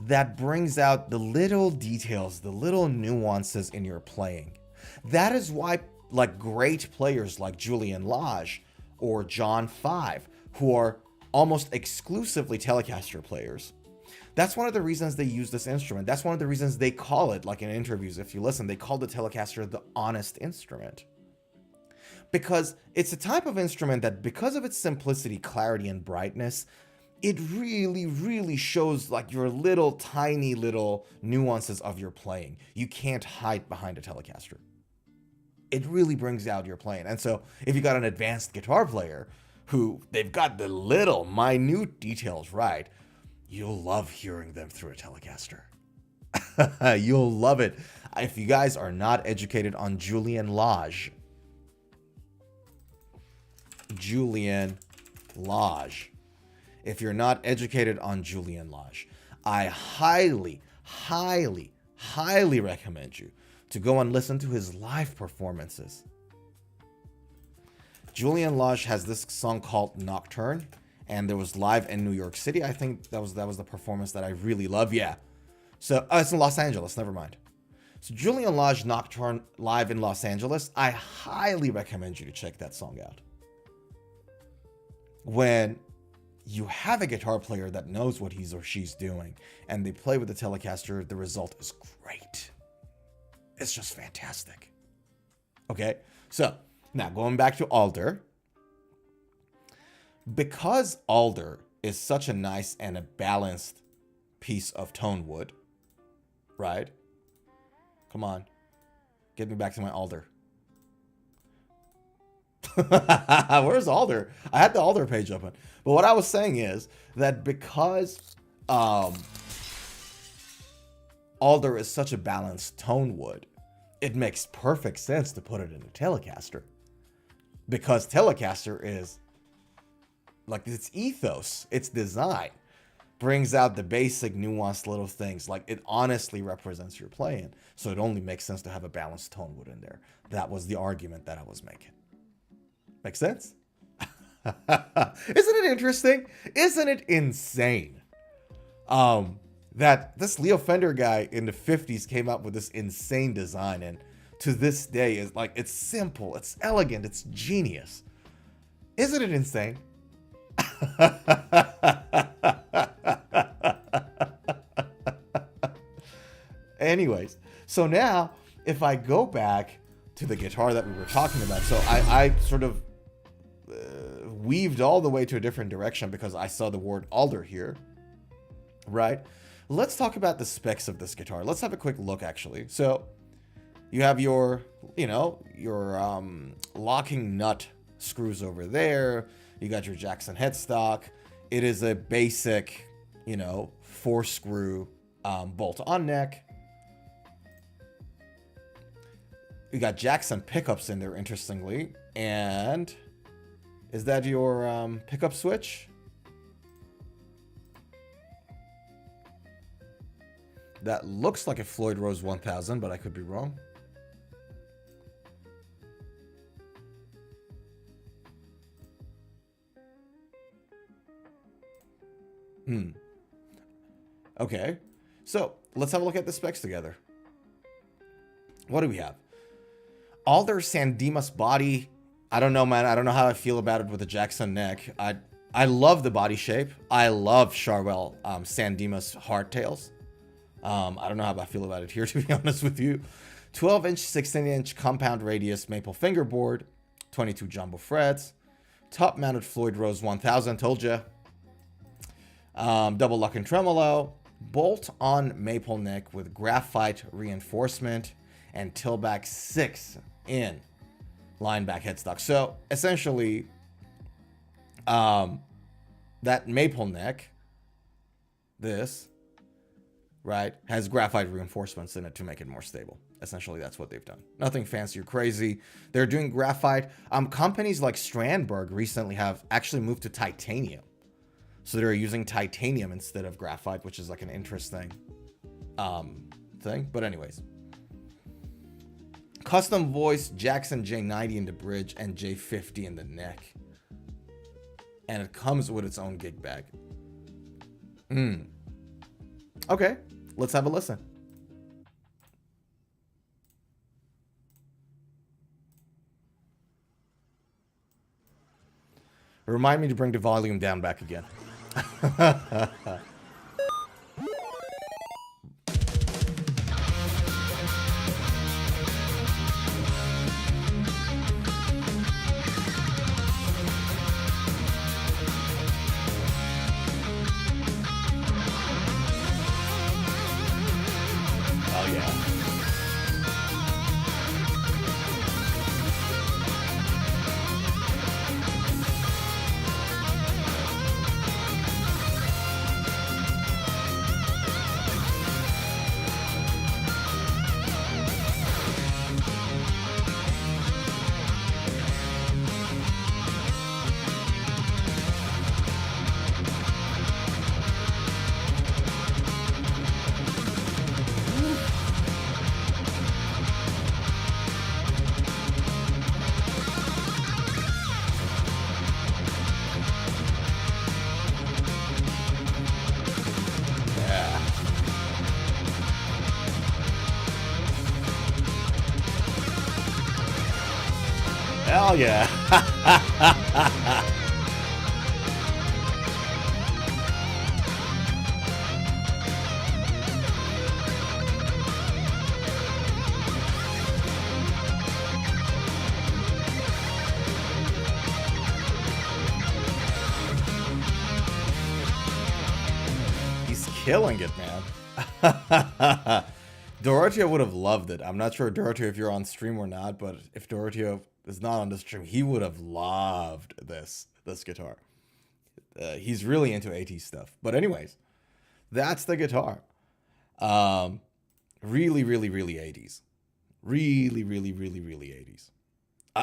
that brings out the little details, the little nuances in your playing. That is why like great players like Julian Lage or John Five, who are almost exclusively Telecaster players, that's one of the reasons they use this instrument. That's one of the reasons they call it, like in interviews, if you listen, they call the Telecaster the honest instrument. Because it's a type of instrument that, because of its simplicity, clarity, and brightness, it really, really shows like your little tiny little nuances of your playing. You can't hide behind a Telecaster. It really brings out your playing. And so if you got an advanced guitar player who they've got the little minute details right, you'll love hearing them through a Telecaster. You'll love it. If you guys are not educated on Julian Lage, if you're not educated on Julian Lage, I highly, highly, highly recommend you to go and listen to his live performances. Julian Lage has this song called Nocturne, and there was live in New York City. I think that was the performance that I really love. Yeah. So it's in Los Angeles. Never mind. So Julian Lage Nocturne live in Los Angeles. I highly recommend you to check that song out. When you have a guitar player that knows what he's or she's doing and they play with the Telecaster, the result is great. It's just fantastic. Okay, so now going back to Alder. Because Alder is such a nice and a balanced piece of tone wood, right? Come on, get me back to my Alder. Where's Alder? I had the Alder page open. But what I was saying is that because Alder is such a balanced tone wood, it makes perfect sense to put it in a Telecaster. Because Telecaster is, like, its ethos, its design, brings out the basic nuanced little things. Like, it honestly represents your playing. So it only makes sense to have a balanced tone wood in there. That was the argument that I was making. Make sense? Isn't it interesting? Isn't it insane? That this Leo Fender guy in the 50s came up with this insane design, and to this day is like, it's simple, it's elegant, it's genius. Isn't it insane? Anyways, so now if I go back to the guitar that we were talking about, so I sort of weaved all the way to a different direction because I saw the word Alder here, right? Let's talk about the specs of this guitar. Let's have a quick look, actually. So you have your, your locking nut screws over there. You got your Jackson headstock. It is a basic, 4-screw bolt-on neck. You got Jackson pickups in there, interestingly. And is that your pickup switch? That looks like a Floyd Rose 1000, but I could be wrong. Okay, so let's have a look at the specs together. What do we have? Alder San Dimas body. I don't know, man. I don't know how I feel about it with the Jackson neck. I I love the body shape. I love Charvel San Dimas hardtails. I don't know how I feel about it here, to be honest with you. 12-inch, 16-inch compound radius maple fingerboard, 22 jumbo frets, top-mounted Floyd Rose 1000, told you. Double lock and tremolo, bolt-on maple neck with graphite reinforcement, and tailback 6 in line back headstock. So essentially, that maple neck, this, right, has graphite reinforcements in it to make it more stable. Essentially, that's what they've done. Nothing fancy or crazy. They're doing graphite. Companies like Strandberg recently have actually moved to titanium. So they're using titanium instead of graphite, which is like an interesting thing. But anyways. Custom voice Jackson J90 in the bridge and J50 in the neck. And it comes with its own gig bag. Okay, let's have a listen. Remind me to bring the volume down back again. Oh yeah. Hell yeah. He's killing it, man. Dorothea would have loved it. I'm not sure, Dorothea, if you're on stream or not, but if Dorothea is not on the stream, he would have loved this guitar. He's really into AT stuff. But anyways, that's the guitar. Really, really, really 80s. Really, really, really, really 80s.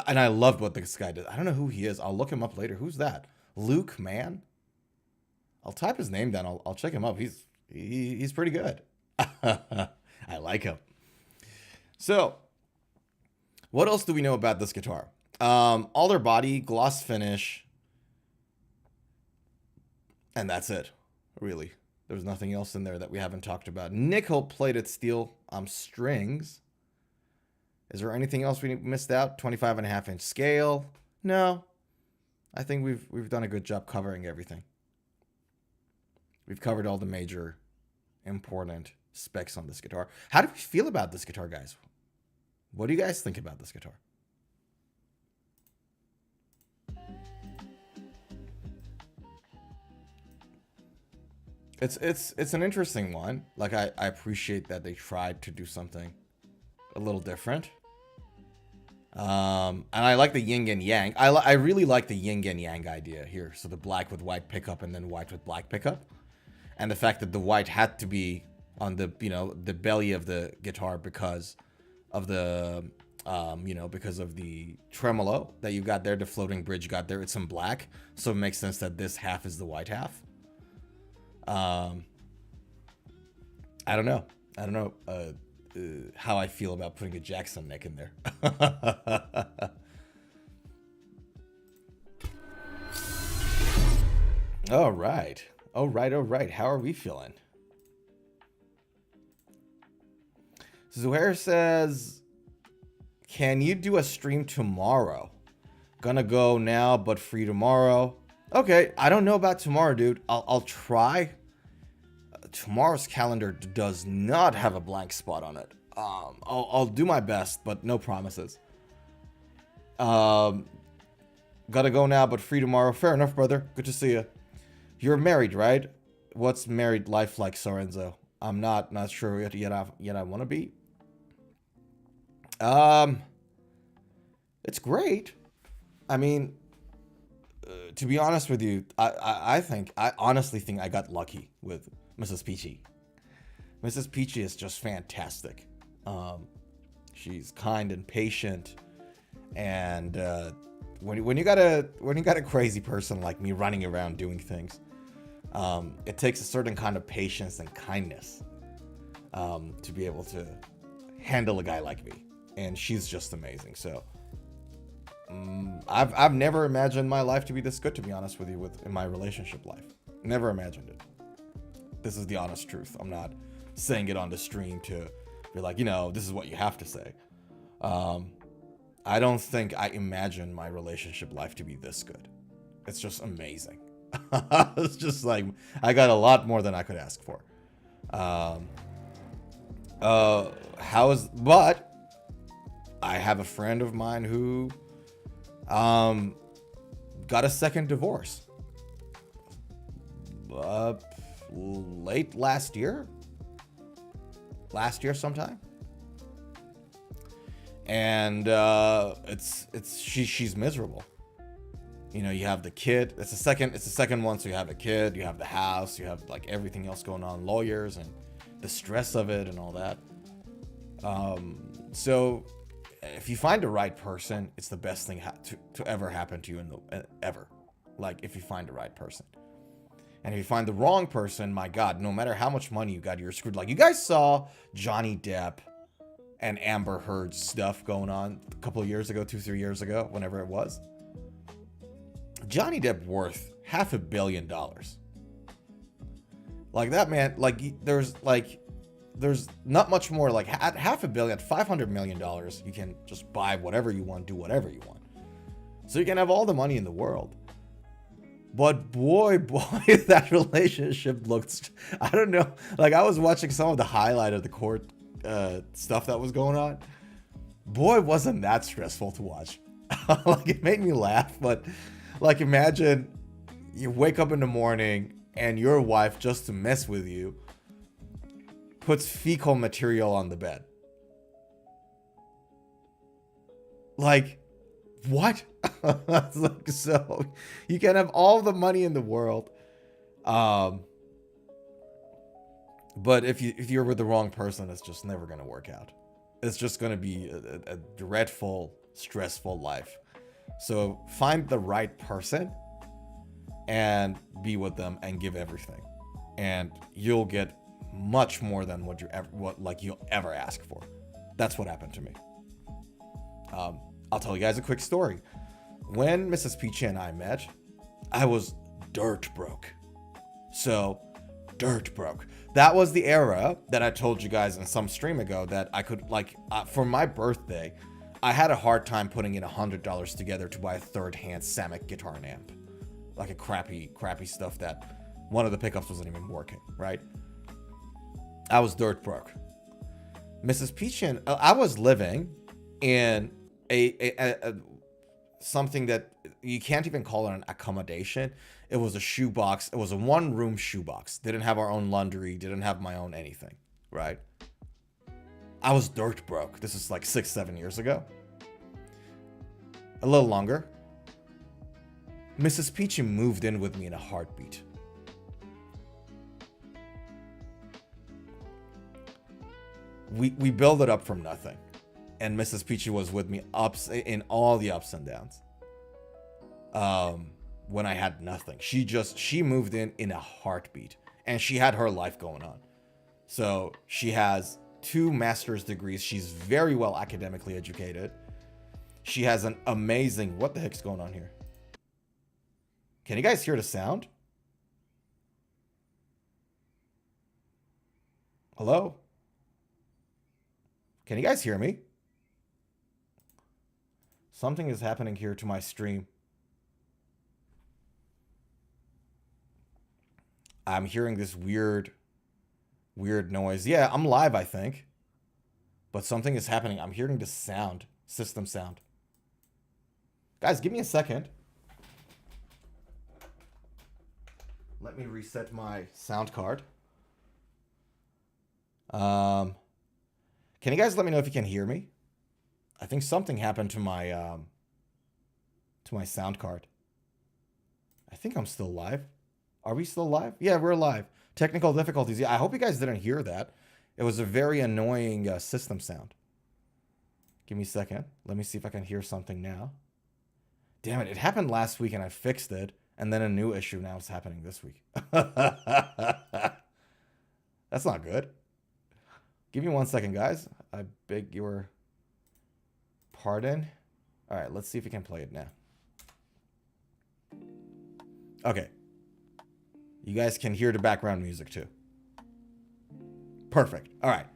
And I loved what this guy did. I don't know who he is. I'll look him up later. Who's that? Luke Mann? I'll type his name down. I'll check him up. He's pretty good. I like him. So, what else do we know about this guitar? Alder body, gloss finish, and that's it, really. There's nothing else in there that we haven't talked about. Nickel-plated steel strings. Is there anything else we missed out? 25.5-inch scale? No. I think we've done a good job covering everything. We've covered all the major important specs on this guitar. How do we feel about this guitar, guys? What do you guys think about this guitar? It's an interesting one. Like I appreciate that they tried to do something a little different. And I like the yin and yang. I really like the yin and yang idea here. So the black with white pickup and then white with black pickup. And the fact that the white had to be on the, the belly of the guitar because of the, because of the tremolo that you got there, the floating bridge you got there. It's in black. So it makes sense that this half is the white half. I don't know. How I feel about putting a Jackson neck in there. All right. How are we feeling? Zuhair says, can you do a stream tomorrow? Gonna go now, but free tomorrow. Okay, I don't know about tomorrow, dude. I'll try. Tomorrow's calendar does not have a blank spot on it. I'll do my best, but no promises. Gotta go now, but free tomorrow. Fair enough, brother. Good to see you. You're married, right? What's married life like, Sorenzo? I'm not sure yet. I want to be. It's great. I mean, to be honest with you, I honestly think I got lucky with Mrs. Peachy. Mrs. Peachy is just fantastic. She's kind and patient, and when you got a crazy person like me running around doing things, it takes a certain kind of patience and kindness to be able to handle a guy like me, and she's just amazing. So I've never imagined my life to be this good, to be honest with you, in my relationship life. Never imagined it. This is the honest truth. I'm not saying it on the stream to be like, this is what you have to say. I don't think I imagined my relationship life to be this good. It's just amazing. It's just like, I got a lot more than I could ask for. But I have a friend of mine who got a second divorce late last year sometime, and she's miserable. You have the kid. It's the second one, so you have a kid, you have the house, you have like everything else going on, lawyers and the stress of it and all that. So if you find the right person, it's the best thing to ever happen to you ever. Like, if you find the right person. And if you find the wrong person, my God, no matter how much money you got, you're screwed. Like, you guys saw Johnny Depp and Amber Heard's stuff going on a couple of years ago, 2-3 years ago, whenever it was. Johnny Depp worth $500 million. Like, that man, like, there's not much more. Like, at $500 million, $500 million, you can just buy whatever you want, do whatever you want. So you can have all the money in the world. But boy, that relationship looked, I don't know. Like, I was watching some of the highlight of the court stuff that was going on. Boy, wasn't that stressful to watch. Like, it made me laugh. But, like, imagine you wake up in the morning and your wife, just to mess with you, puts fecal material on the bed. Like, what? Like, so you can have all the money in the world, but if you're with the wrong person, it's just never gonna work out. It's just gonna be a dreadful, stressful life. So find the right person and be with them and give everything, and you'll get much more than what you'll ever ask for. That's what happened to me. I'll tell you guys a quick story. When Mrs. Peachy and I met, I was dirt broke. So, dirt broke. That was the era that I told you guys in some stream ago that I could, like, for my birthday, I had a hard time putting in $100 together to buy a third-hand Samick guitar and amp. Like a crappy stuff that one of the pickups wasn't even working, right? I was dirt broke. Mrs. Peachy and I was living in a something that you can't even call it an accommodation. It was a shoebox. It was a one-room shoebox. Didn't have our own laundry. Didn't have my own anything, right? I was dirt broke. This is like 6-7 years ago. A little longer. Mrs. Peachy moved in with me in a heartbeat. We built it up from nothing. And Mrs. Peachy was with me in all the ups and downs. When I had nothing. She moved in a heartbeat. And she had her life going on. So she has 2 master's degrees. She's very well academically educated. She has an amazing... What the heck's going on here? Can you guys hear the sound? Hello? Can you guys hear me? Something is happening here to my stream. I'm hearing this weird noise. Yeah, I'm live, I think. But something is happening. I'm hearing this sound, system sound. Guys, give me a second. Let me reset my sound card. Can you guys let me know if you can hear me? I think something happened to my sound card. I think I'm still live. Are we still live? Yeah, we're live. Technical difficulties. Yeah, I hope you guys didn't hear that. It was a very annoying system sound. Give me a second. Let me see if I can hear something now. Damn it, it happened last week and I fixed it. And then a new issue now is happening this week. That's not good. Give me 1 second, guys. I beg your pardon. All right, let's see if we can play it now. Okay. You guys can hear the background music too. Perfect. All right.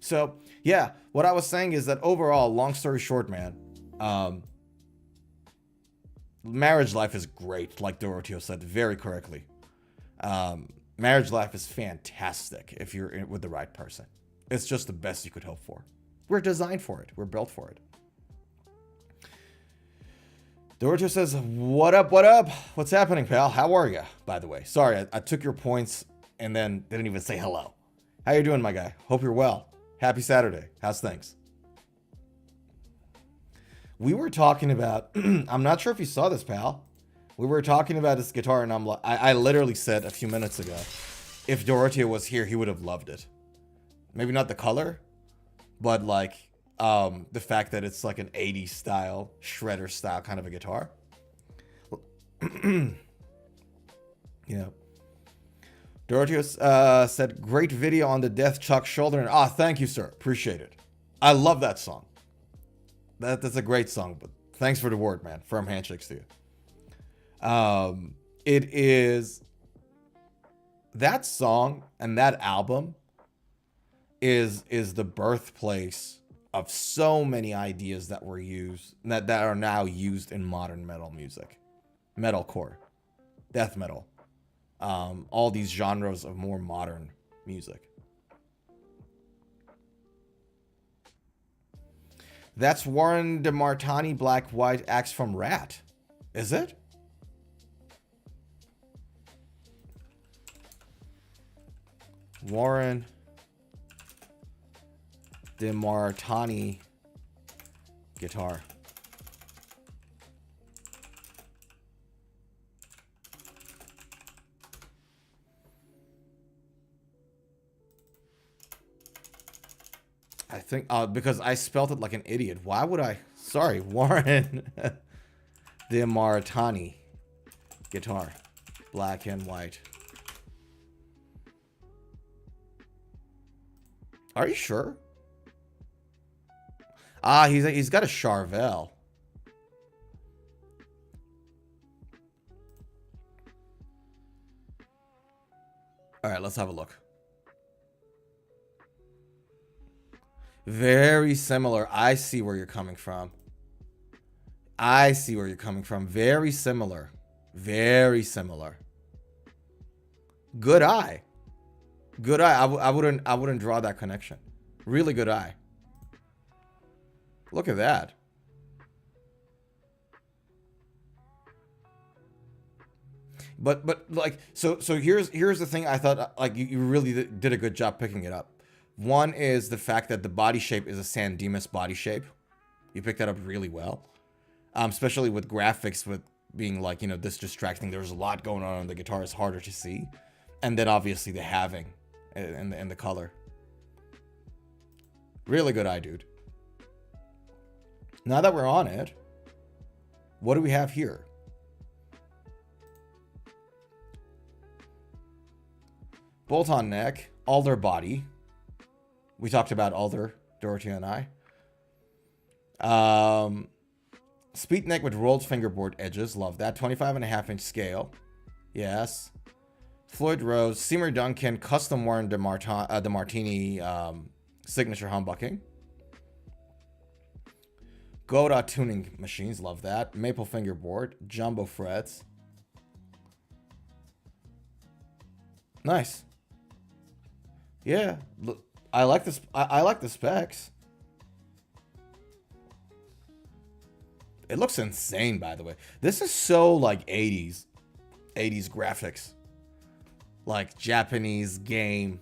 So, yeah, what I was saying is that overall, long story short, man, marriage life is great, like Doroteo said very correctly. Marriage life is fantastic if you're with the right person. It's just the best you could hope for. We're designed for it. We're built for it. Doroteo says, what up, what up? What's happening, pal? How are you, by the way? Sorry, I took your points and then didn't even say hello. How you doing, my guy? Hope you're well. Happy Saturday. How's things? We were talking about, I'm not sure if you saw this, pal. We were talking about this guitar, and I literally said a few minutes ago, if Doroteo was here, he would have loved it. Maybe not the color, but like the fact that it's like an 80s style, shredder style kind of a guitar. Yeah. Doroteo said, great video on the Death Chuck shoulder. And thank you, sir. Appreciate it. I love that song. That's a great song, but thanks for the word, man. Firm handshakes to you. It is that song and that album is the birthplace of so many ideas that were used that are now used in modern metal music, metalcore, death metal, all these genres of more modern music. That's Warren Dimartini Black White Axe from Rat. Is it? Warren Dimartini guitar. I think because I spelled it like an idiot. Why would I? Sorry, Warren Dimartini guitar, black and white. Are you sure? He's got a Charvel. All right, let's have a look. Very similar. I see where you're coming from. I see where you're coming from. Very similar. Very similar. Good eye. Good eye. I wouldn't draw that connection. Really good eye. Look at that. But like so here's the thing. I thought like you really did a good job picking it up. One is the fact that the body shape is a San Dimas body shape. You picked that up really well. Especially with graphics, with being like, you know, this distracting. There's a lot going on the guitar. It's harder to see. And then obviously the halving and the color. Really good eye, dude. Now that we're on it, what do we have here? Bolt-on neck, Alder body. We talked about Alder, Doroteo and I. Speed neck with rolled fingerboard edges. Love that. 25.5-inch scale. Yes. Floyd Rose, Seymour Duncan, custom worn Dimartini signature humbucking. Goda tuning machines. Love that. Maple fingerboard. Jumbo frets. Nice. Yeah, look, I like this. I like the specs. It looks insane, by the way. This is so like 80s graphics, like Japanese game,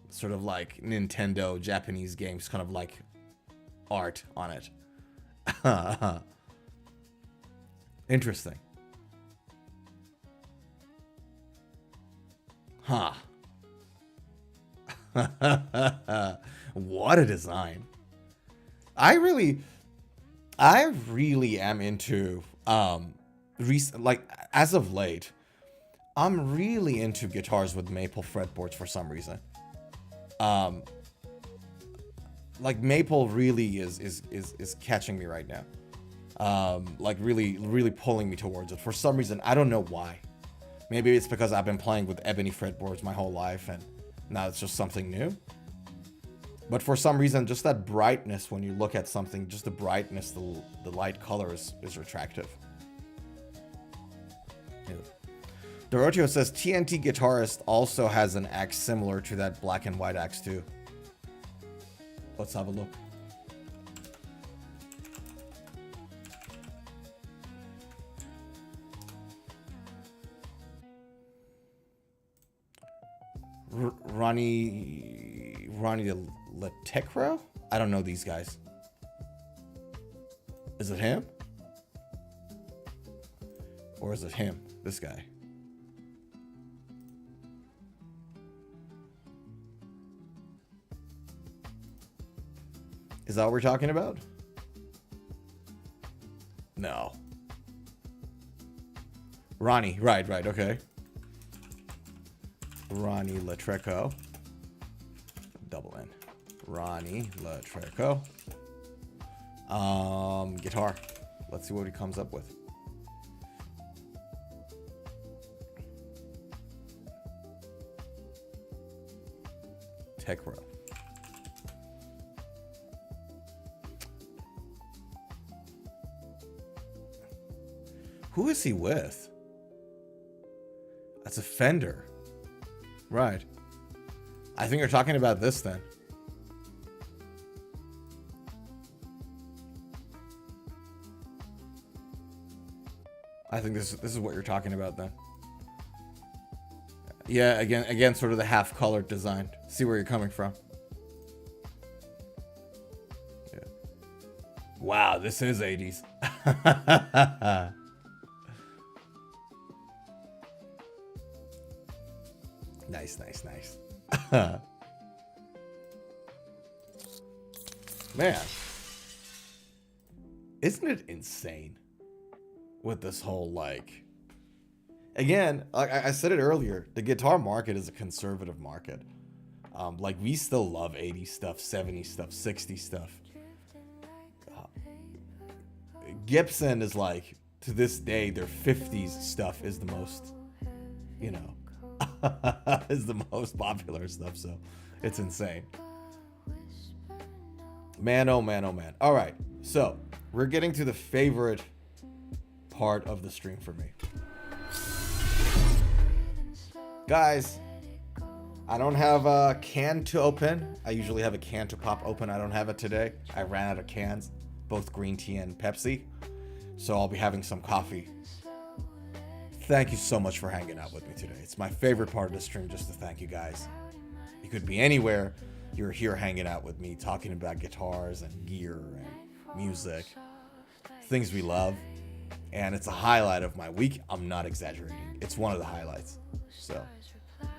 sort of like Nintendo Japanese games, kind of like art on it. Interesting. Huh. What a design. I really am into like as of late, I'm really into guitars with maple fretboards for some reason. Like maple really is catching me right now. Like really pulling me towards it for some reason. I don't know why. Maybe it's because I've been playing with ebony fretboards my whole life and now it's just something new. But for some reason, just that brightness when you look at something, just the brightness, the light color is attractive. Yeah. Dorotio says TNT Guitarist also has an axe similar to that black and white axe too. Let's have a look. Ronnie Letecro? I don't know these guys. Is it him? Or is it him? This guy. Is that what we're talking about? No. Ronnie, right, okay. Ronnie Letreco. Double N. Ronnie Letreco. Guitar. Let's see what he comes up with. Tecro. Who is he with? That's a Fender. Right. I think you're talking about this then. I think this is what you're talking about then. Yeah, again, sort of the half-colored design. See where you're coming from. Yeah. Wow, this is 80s. Nice. Man, isn't it insane with this whole, like, again, like I said it earlier, the guitar market is a conservative market. Like, we still love 80s stuff, 70s stuff, 60s stuff. Gibson is like, to this day, their 50s stuff is the most, you know, is the most popular stuff, so it's insane. Man, oh man. All right, so we're getting to the favorite part of the stream for me. Guys, I don't have a can to open. I usually have a can to pop open. I don't have it today. I ran out of cans, both green tea and Pepsi, so I'll be having some coffee. Thank you so much for hanging out with me today. It's my favorite part of the stream, just to thank you guys. You could be anywhere. You're here hanging out with me, talking about guitars and gear and music, things we love. And it's a highlight of my week. I'm not exaggerating. It's one of the highlights. So,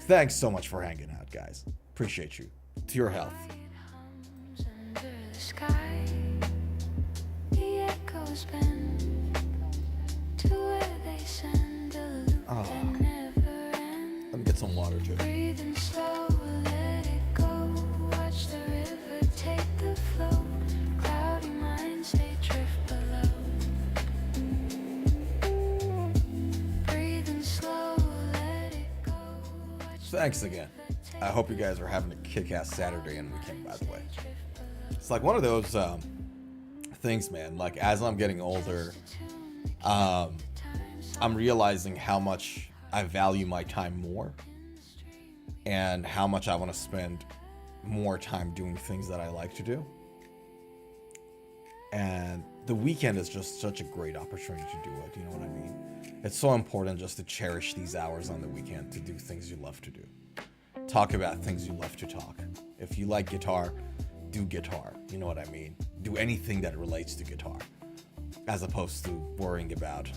thanks so much for hanging out, guys. Appreciate you. To your health. Oh. Let me get some water too. Breathing slow, let it go. Watch the river take the flow. Cloudy minds, they drift below. Breathing slow, let it go. Thanks again. I hope you guys are having a kick-ass Saturday and weekend, by the way. It's like one of those things, man. Like, as I'm getting older, I'm realizing how much I value my time more. and how much I want to spend more time doing things that I like to do. And the weekend is just such a great opportunity to do it, you know what I mean? It's so important just to cherish these hours on the weekend to do things you love to do. Talk about things you love to talk. If you like guitar, do guitar, you know what I mean? Do anything that relates to guitar, as opposed to worrying about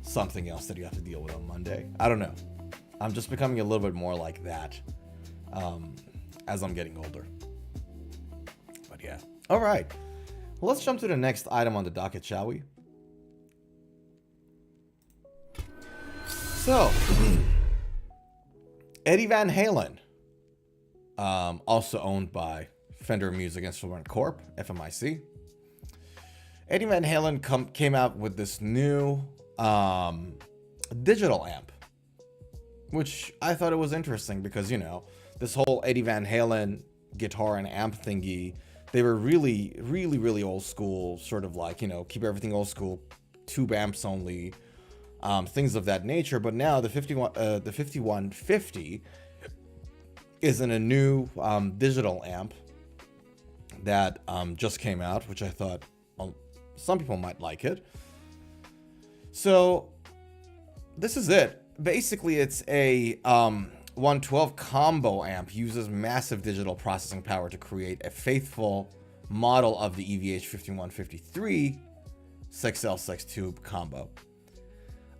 something else that you have to deal with on Monday. I don't know. I'm just becoming a little bit more like that as I'm getting older. But yeah. All right. Well, let's jump to the next item on the docket, shall we? So, Eddie Van Halen, also owned by Fender Music Instrument Corp, FMIC. Eddie Van Halen came out with this new digital amp, which I thought it was interesting because, you know, this whole Eddie Van Halen guitar and amp thingy, they were really, really, really old school, sort of like, you know, keep everything old school, tube amps only, things of that nature. But now the 5150 is in a new digital amp that just came out, which I thought, well, some people might like it. So this is it. Basically, it's a 112 combo amp, uses massive digital processing power to create a faithful model of the EVH 5153 6L6 tube combo.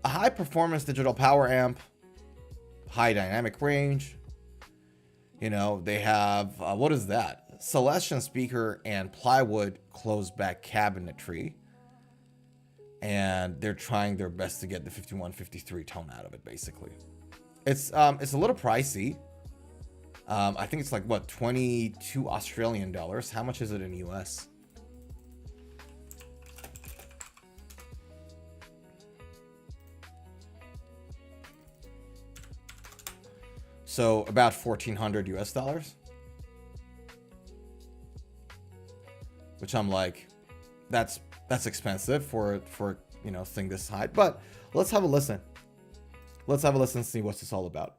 A high performance digital power amp, high dynamic range. You know, they have, what is that? Celestion speaker and plywood closed back cabinetry. And they're trying their best to get the 5153 tone out of it, basically. It's a little pricey. I think it's like, what, 22 Australian dollars? How much is it in US? So about 1,400 US dollars. Which I'm like, that's expensive for you know, thing this high. But let's have a listen. Let's have a listen and see what's this all about.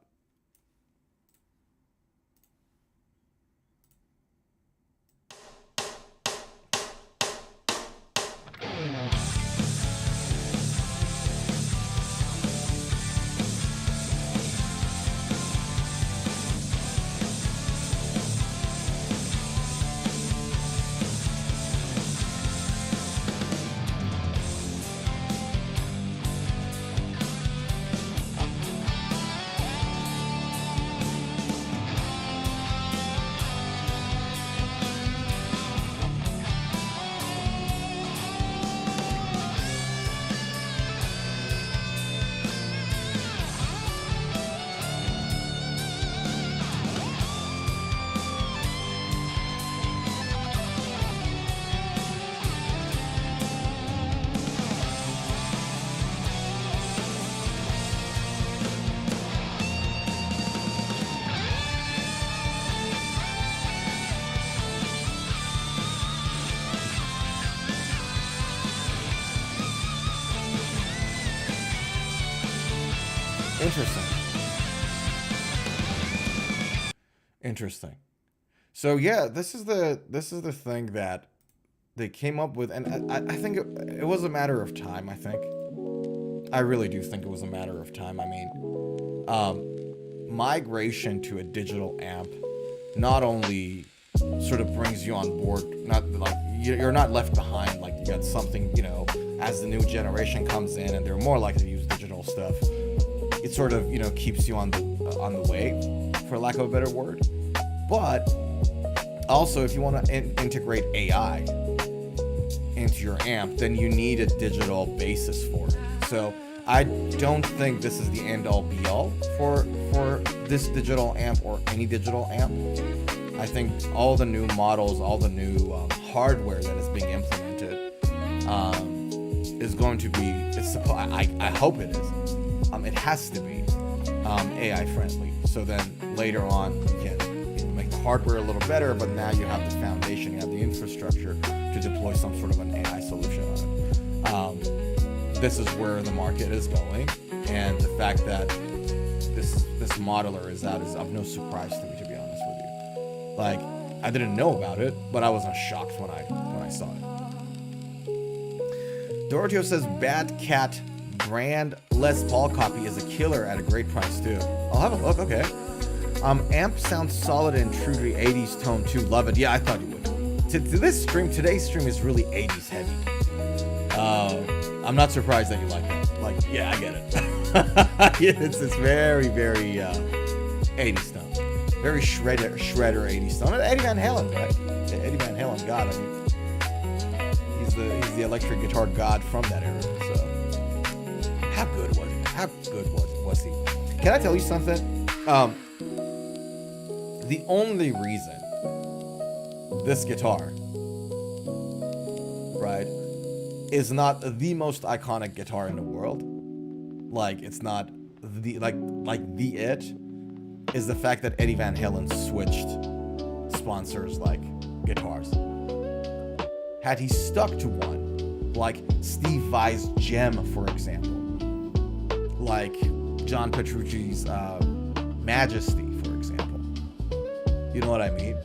Interesting. So yeah, this is the thing that they came up with, and I think it was a matter of time. I really do think it was a matter of time. I mean, migration to a digital amp not only sort of brings you on board, not like you're not left behind. Like, you got something, you know, as the new generation comes in and they're more likely to use digital stuff. It sort of, you know, keeps you on the way, for lack of a better word. But also, if you want to integrate AI into your amp, then you need a digital basis for it. So I don't think this is the end-all be-all for this digital amp or any digital amp. I think all the new models, all the new hardware that is being implemented is going to be, I hope it is. It has to be AI friendly. So then later on, you can make the hardware a little better, but now you have the foundation, you have the infrastructure to deploy some sort of an AI solution on it. This is where the market is going, and the fact that this modeler is out is of no surprise to me, to be honest with you. Like, I didn't know about it, but I wasn't shocked when I saw it. Doroteo says Bad Cat brand Les Paul copy is a killer at a great price too. I'll have a look. Okay. Amp sounds solid and true to the 80s tone too. Love it. Yeah, I thought you would. Today's stream is really 80s heavy. I'm not surprised that you like that. Like, yeah, I get it. It's very, very 80s tone. Very shredder 80s tone. Eddie Van Halen, right? Eddie Van Halen god. I mean, he's the electric guitar god from that era. So, how good was he? How good was he? Can I tell you something? The only reason this guitar, right, is not the most iconic guitar in the world, like it's not the the it, is the fact that Eddie Van Halen switched sponsors like guitars. Had he stuck to one, like Steve Vai's Gem, for example, like John Petrucci's Majesty, for example, you know what I mean?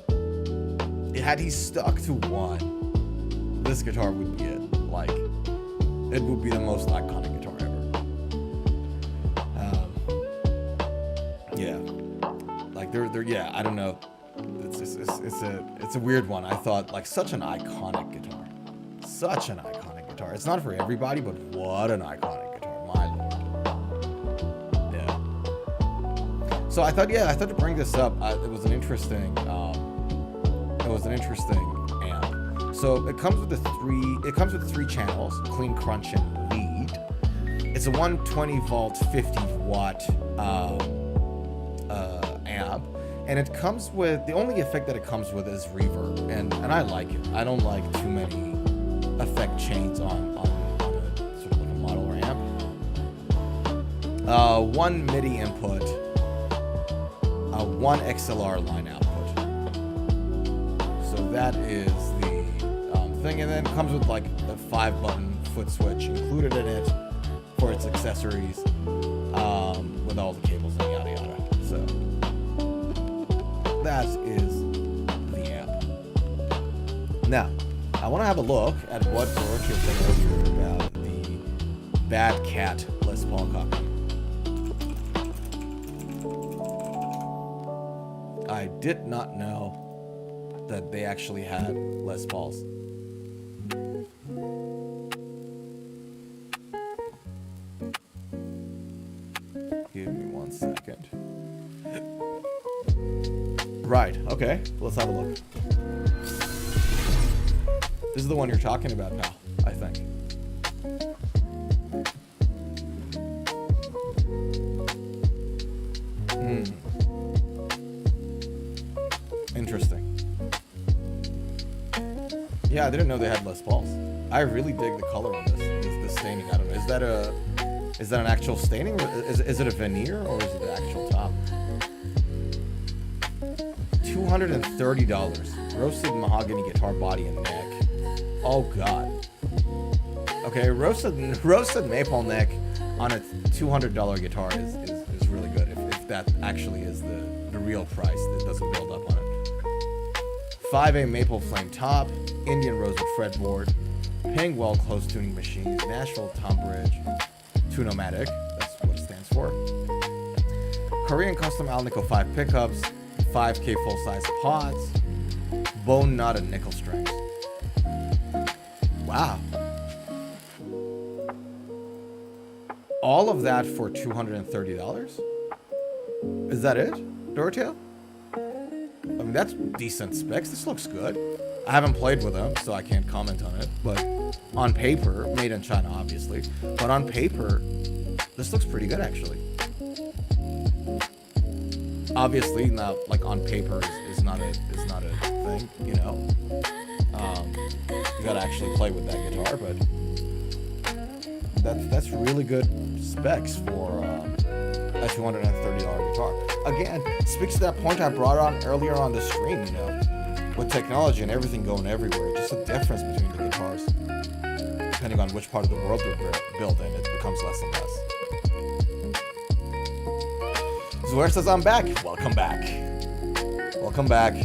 Had he stuck to one, this guitar would be it. Like, it would be the most iconic guitar ever. Yeah, like yeah, I don't know. It's a weird one. I thought, like, such an iconic guitar. It's not for everybody, but what an iconic guitar, my lord. Yeah. So I thought to bring this up. It was an interesting amp. So it comes with three channels: clean, crunch, and lead. It's a 120 volt, 50 watt amp, and it comes with, the only effect that it comes with is reverb, and I like it. I don't like too many effect chains on a sort of like a model amp. One MIDI input, one XLR line output. So that is the thing, and then it comes with like a 5-button foot switch included in it for its accessories, with all the cables and yada yada. So that is the amp. Now, I want to have a look at what Dorothy was saying earlier about the Bad Cat Les Paul copy. I did not know that they actually had Les Pauls. Give me 1 second. Right, okay, let's have a look. This is the one you're talking about now, I think. Interesting. Yeah, I didn't know they had Les Pauls. I really dig the color on this staining. I don't know. Is that an actual staining? Or is it a veneer, or is it the actual top? $230. Roasted mahogany guitar body and neck. Oh god. Okay, roasted maple neck on a $200 guitar is really good. If that actually is the real price, that doesn't build up on it. 5A maple flame top, Indian rosewood fretboard, Pingwell close tuning machines, Nashville Tombridge, Tunomatic, that's what it stands for. Korean custom Alnico 5 pickups, 5K full size pots, bone knotted nickel strings. Wow. All of that for $230? Is that it, Doroteo? I mean, that's decent specs. This looks good. I haven't played with them, so I can't comment on it. But on paper, made in China, obviously. But on paper, this looks pretty good, actually. Obviously, not like on paper is not a thing, you know. You gotta actually play with that guitar, but that's really good specs for a $230 guitar. Again, speaks to that point I brought on earlier on the stream, you know, with technology and everything going everywhere, just the difference between the guitars, depending on which part of the world they're built in, it becomes less and less. Zuer says I'm back. Welcome back. Welcome back.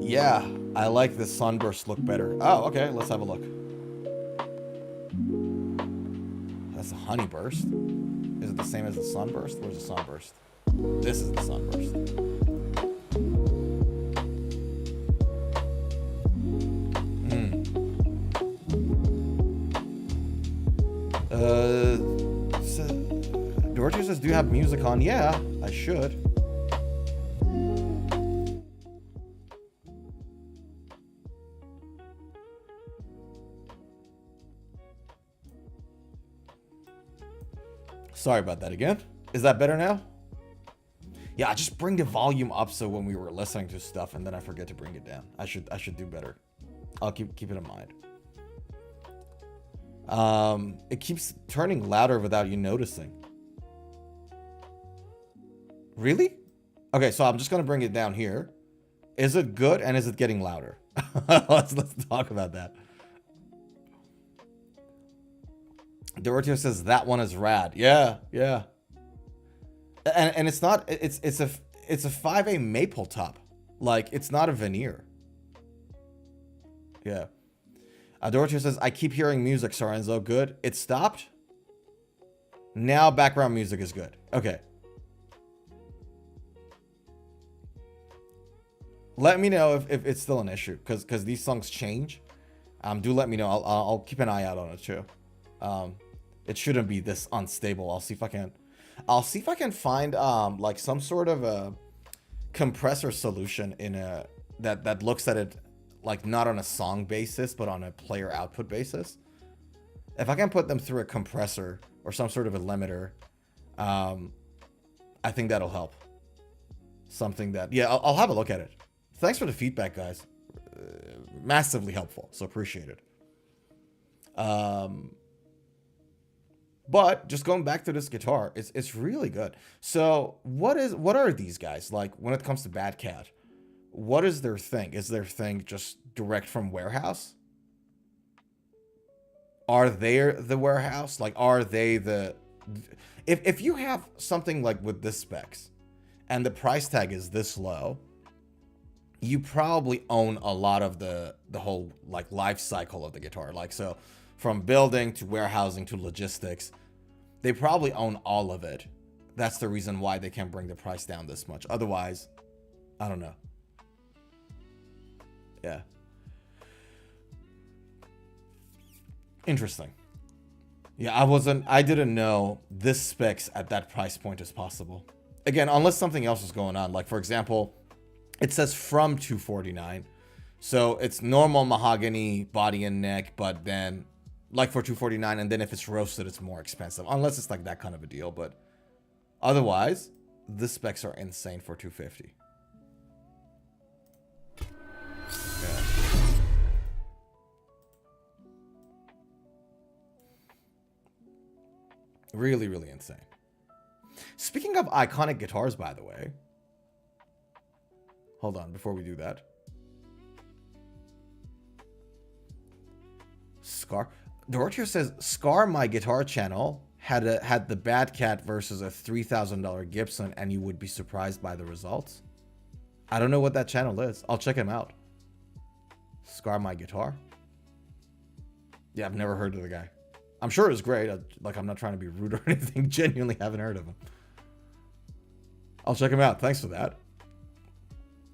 Yeah, I like the sunburst look better. Oh, okay, let's have a look. That's a honey burst. Is it the same as the sunburst? Where's the sunburst? This is the sunburst. Dorothy says, do you have music on? Yeah, I should. Sorry about that again. Is that better now? Yeah, I just bring the volume up so when we were listening to stuff and then I forget to bring it down. I should do better. I'll keep it in mind. It keeps turning louder without you noticing. Really? Okay, so I'm just gonna bring it down here. Is it good and is it getting louder? let's talk about that. Dorothy says that one is rad. Yeah. And it's not. It's a 5A maple top. Like it's not a veneer. Yeah. Dorothy says I keep hearing music. Sorenzo, good. It stopped. Now background music is good. Okay. Let me know if it's still an issue because these songs change. Do let me know. I'll keep an eye out on it too. It shouldn't be this unstable. I'll see if I can find like some sort of a compressor solution in a that looks at it like not on a song basis but on a player output basis. If I can put them through a compressor or some sort of a limiter, I think that'll help. Something that I'll have a look at it. Thanks for the feedback, guys. Massively helpful, so appreciate it. But just going back to this guitar, it's really good. So what are these guys like when it comes to Bad Cat? What is their thing? Is their thing just direct from warehouse? Are they the warehouse? Like, are they the... If you have something like with this specs and the price tag is this low, you probably own a lot of the whole like life cycle of the guitar. Like, so from building to warehousing to logistics, they probably own all of it. That's the reason why they can bring the price down this much. Otherwise, I don't know. Yeah. Interesting. Yeah, I didn't know this specs at that price point is possible. Again, unless something else is going on. Like, for example, it says from $249. So it's normal mahogany body and neck, but then like for $249, and then if it's roasted, it's more expensive. Unless it's like that kind of a deal, but otherwise, the specs are insane for $250. Yeah. Really, really insane. Speaking of iconic guitars, by the way. Hold on, before we do that. Scar. Dorothy says, Scar My Guitar channel had the Bad Cat versus a $3,000 Gibson, and you would be surprised by the results. I don't know what that channel is. I'll check him out. Scar My Guitar. Yeah, I've never heard of the guy. I'm sure it's great. I'm not trying to be rude or anything. Genuinely haven't heard of him. I'll check him out. Thanks for that.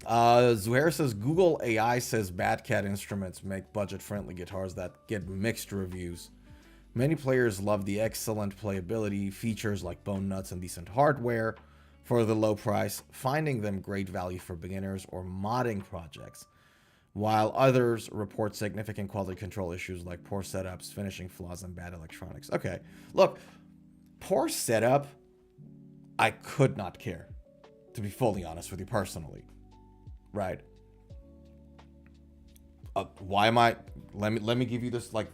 Zuhair says, Google AI says Bad Cat instruments make budget-friendly guitars that get mixed reviews. Many players love the excellent playability, features like bone nuts and decent hardware for the low price, finding them great value for beginners or modding projects, while others report significant quality control issues like poor setups, finishing flaws, and bad electronics. Okay, look, poor setup, I could not care, to be fully honest with you personally. Right. Why am I... Let me give you this like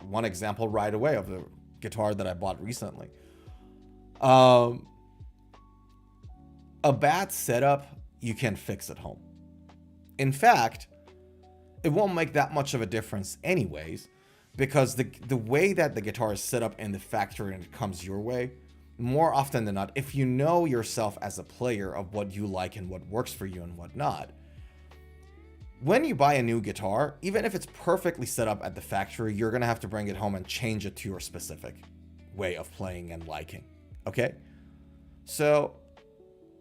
one example right away of the guitar that I bought recently. A bad setup, you can fix at home. In fact, it won't make that much of a difference anyways, because the way that the guitar is set up in the factory and it comes your way, more often than not, if you know yourself as a player of what you like and what works for you and what not, when you buy a new guitar, even if it's perfectly set up at the factory, you're going to have to bring it home and change it to your specific way of playing and liking. Okay? So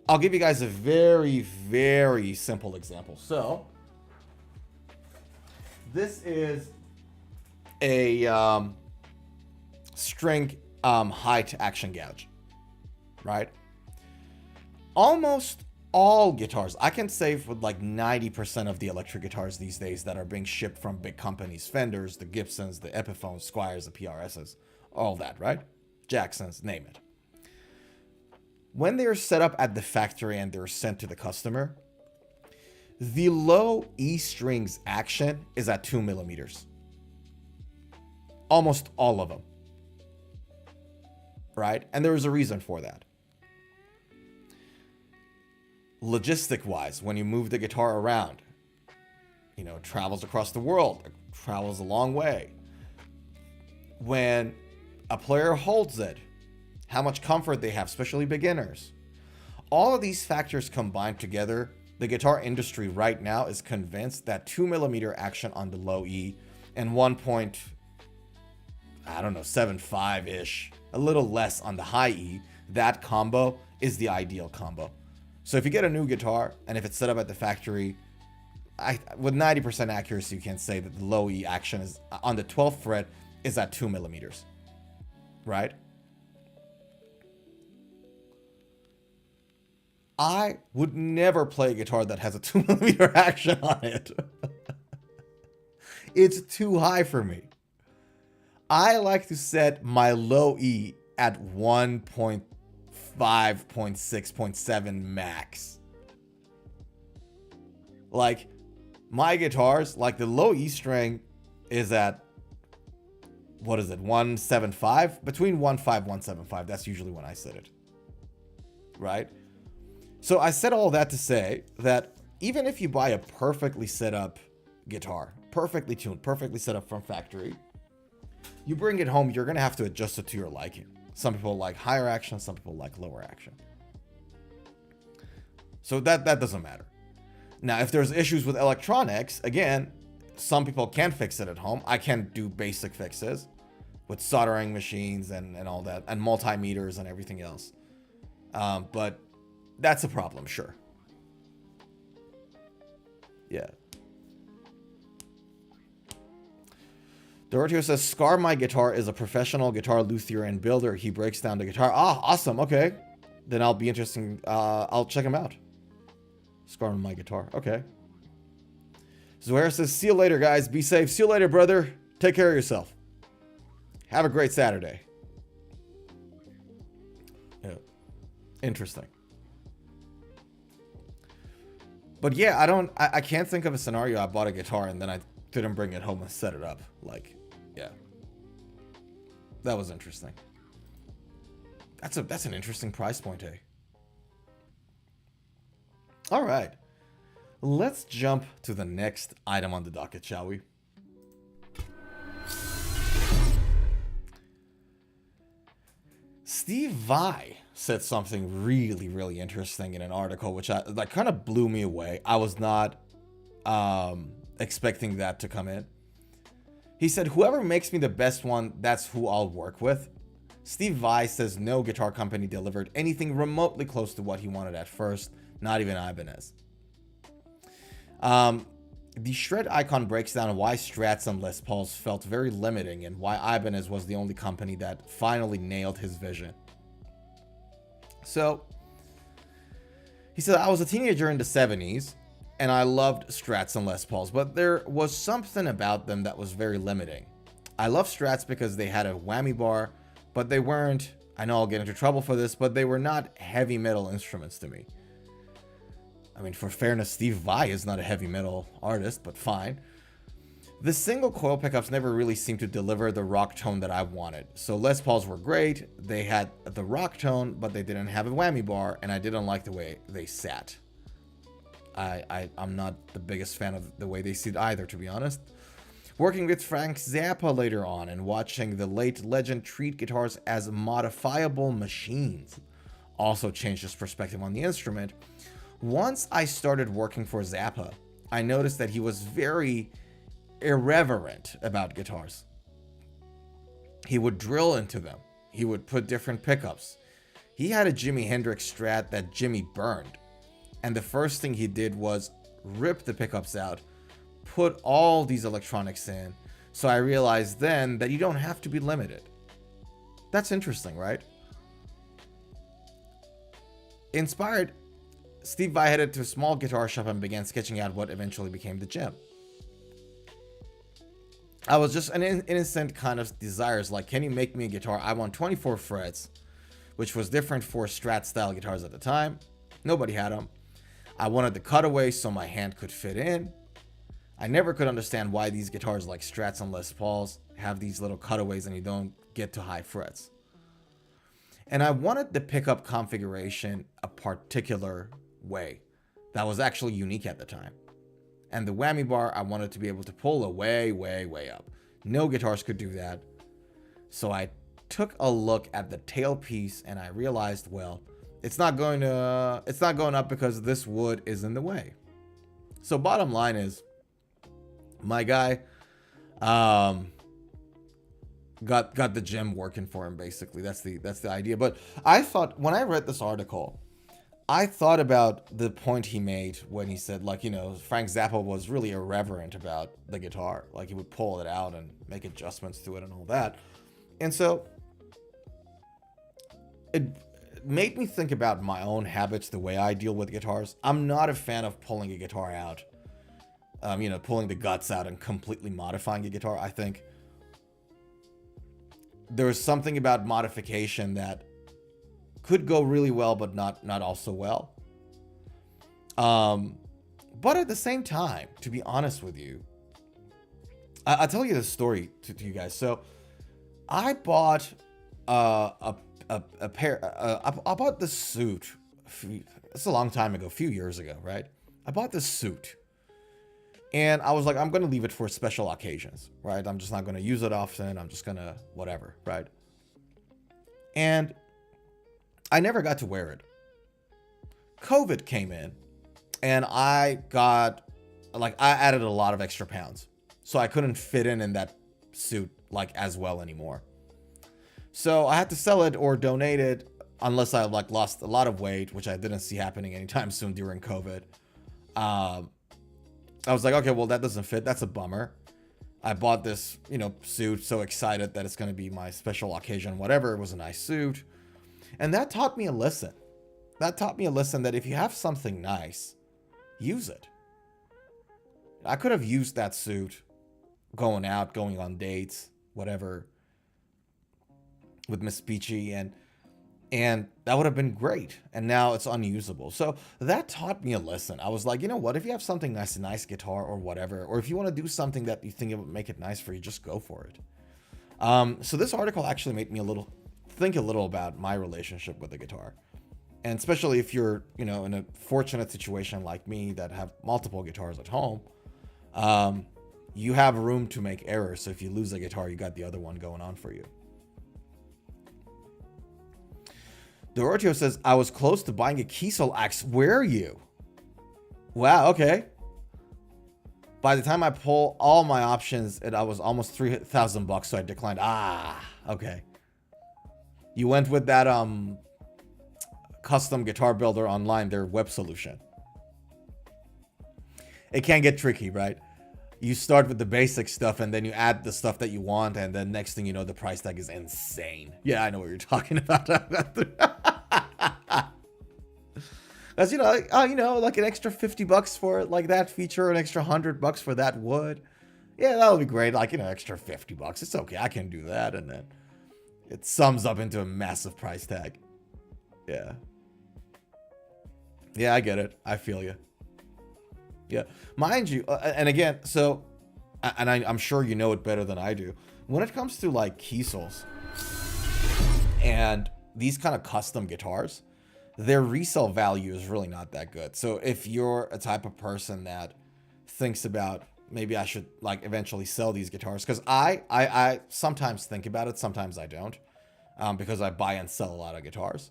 I'll give you guys a very, very simple example. So this is a string height action gouge, right? Almost all guitars, I can say for like 90% of the electric guitars these days that are being shipped from big companies, Fenders, the Gibsons, the Epiphones, Squiers, the PRSs, all that, right? Jacksons, name it. When they're set up at the factory and they're sent to the customer, the low E strings action is at 2 millimeters. Almost all of them. Right? And there's a reason for that. Logistic wise, when you move the guitar around, you know, it travels across the world, it travels a long way. When a player holds it, how much comfort they have, especially beginners. All of these factors combined together, the guitar industry right now is convinced that 2 millimeter action on the low E and 1.75-ish, a little less on the high E, that combo is the ideal combo. So if you get a new guitar, and if it's set up at the factory, with 90% accuracy, you can say that the low E action is on the 12th fret is at 2 millimeters, right? I would never play a guitar that has a 2 millimeter action on it. It's too high for me. I like to set my low E at 1.5, 0.6, 0.7 max. Like, my guitars, like the low E string is at, what is it, 175? Between 1.5, 1.75, that's usually when I set it. Right? So I said all that to say that even if you buy a perfectly set up guitar, perfectly tuned, perfectly set up from factory, you bring it home, you're going to have to adjust it to your liking. Some people like higher action, some people like lower action. So that doesn't matter. Now, if there's issues with electronics, again, some people can fix it at home. I can do basic fixes with soldering machines and all that, and multimeters and everything else. But that's a problem, sure. Yeah. Doroteo says, Scar My Guitar is a professional guitar luthier and builder. He breaks down the guitar. Ah, awesome. Okay. Then I'll be interesting. I'll check him out. Scar My Guitar. Okay. Zohair says, see you later, guys. Be safe. See you later, brother. Take care of yourself. Have a great Saturday. Yeah. Interesting. But yeah, I can't think of a scenario I bought a guitar and then I didn't bring it home and set it up. Like, yeah. That was interesting. That's an interesting price point, eh? All right. Let's jump to the next item on the docket, shall we? Steve Vai said something really, really interesting in an article, which that kind of blew me away. I was not expecting that to come in. He said, whoever makes me the best one, that's who I'll work with. Steve Vai says no guitar company delivered anything remotely close to what he wanted at first, not even Ibanez. The Shred icon breaks down why Strats and Les Pauls felt very limiting and why Ibanez was the only company that finally nailed his vision. So, he said, I was a teenager in the 70s and I loved Strats and Les Pauls, but there was something about them that was very limiting. I love Strats because they had a whammy bar, but they weren't, I know I'll get into trouble for this, but they were not heavy metal instruments to me. I mean, for fairness, Steve Vai is not a heavy metal artist, but fine. The single coil pickups never really seemed to deliver the rock tone that I wanted. So Les Pauls were great, they had the rock tone, but they didn't have a whammy bar, and I didn't like the way they sat. I'm not the biggest fan of the way they sit either, to be honest. Working with Frank Zappa later on and watching the late legend treat guitars as modifiable machines also changed his perspective on the instrument. Once I started working for Zappa, I noticed that he was very irreverent about guitars. He would drill into them. He would put different pickups. He had a Jimi Hendrix Strat that Jimmy burned. And the first thing he did was rip the pickups out, put all these electronics in. So I realized then that you don't have to be limited. That's interesting, right? Inspired, Steve Vai headed to a small guitar shop and began sketching out what eventually became the gym. I was just an innocent kind of desires, like, can you make me a guitar? I want 24 frets, which was different for Strat style guitars at the time. Nobody had them. I wanted the cutaway so my hand could fit in. I never could understand why these guitars like Strats and Les Pauls have these little cutaways and you don't get to high frets. And I wanted the pickup configuration a particular way that was actually unique at the time. And the whammy bar, I wanted to be able to pull a way, way, way up. No guitars could do that. So I took a look at the tailpiece and I realized, well, it's not going up because this wood is in the way. So bottom line is, my guy got the gym working for him, basically. That's the idea. But I thought, when I read this article, I thought about the point he made when he said, like, you know, Frank Zappa was really irreverent about the guitar. Like, he would pull it out and make adjustments to it and all that. And so it made me think about my own habits, the way I deal with guitars. I'm not a fan of pulling a guitar out, you know, pulling the guts out and completely modifying a guitar. I think there's something about modification that could go really well, but not also well. But at the same time, to be honest with you, I'll tell you this story to you guys. So I bought a pair. I bought this suit. It's a long time ago, a few years ago, right? I bought this suit, and I was like, I'm gonna leave it for special occasions, right? I'm just not gonna use it often. I'm just gonna whatever, right? And I never got to wear it. COVID came in, and I added a lot of extra pounds, so I couldn't fit in that suit like as well anymore. So I had to sell it or donate it, unless I like lost a lot of weight, which I didn't see happening anytime soon during COVID. I was like, okay, well, that doesn't fit. That's a bummer. I bought this, you know, suit, so excited that it's going to be my special occasion, whatever. It was a nice suit. And that taught me a lesson. That taught me a lesson that if you have something nice, use it. I could have used that suit going out, going on dates, whatever, with Miss Peachy, and that would have been great. And now it's unusable. So that taught me a lesson. I was like, you know what? If you have something nice, a nice guitar or whatever, or if you want to do something that you think it would make it nice for you, just go for it. So this article actually made me think a little about my relationship with the guitar. And especially if you're, you know, in a fortunate situation like me that have multiple guitars at home, you have room to make errors. So if you lose a guitar, you got the other one going on for you. Dorotio says, I was close to buying a Kiesel axe. Were you? Wow, okay. By the time I pull all my options, I was almost $3,000, so I declined. Okay. You went with that custom guitar builder online, their web solution. It can get tricky, right? You start with the basic stuff and then you add the stuff that you want, and then next thing you know, the price tag is insane. Yeah, I know what you're talking about. That's, you know, like an extra $50 for like that feature, an extra $100 for that wood. Yeah, that would be great. Like, you know, extra $50. It's okay. I can do that. And then it sums up into a massive price tag. Yeah. Yeah, I get it. I feel you. Yeah. Mind you, and again, so, and I'm sure you know it better than I do. When it comes to like Kiesels and these kind of custom guitars, their resale value is really not that good. So if you're a type of person that thinks about maybe I should like eventually sell these guitars, because I sometimes think about it, sometimes I don't, because I buy and sell a lot of guitars.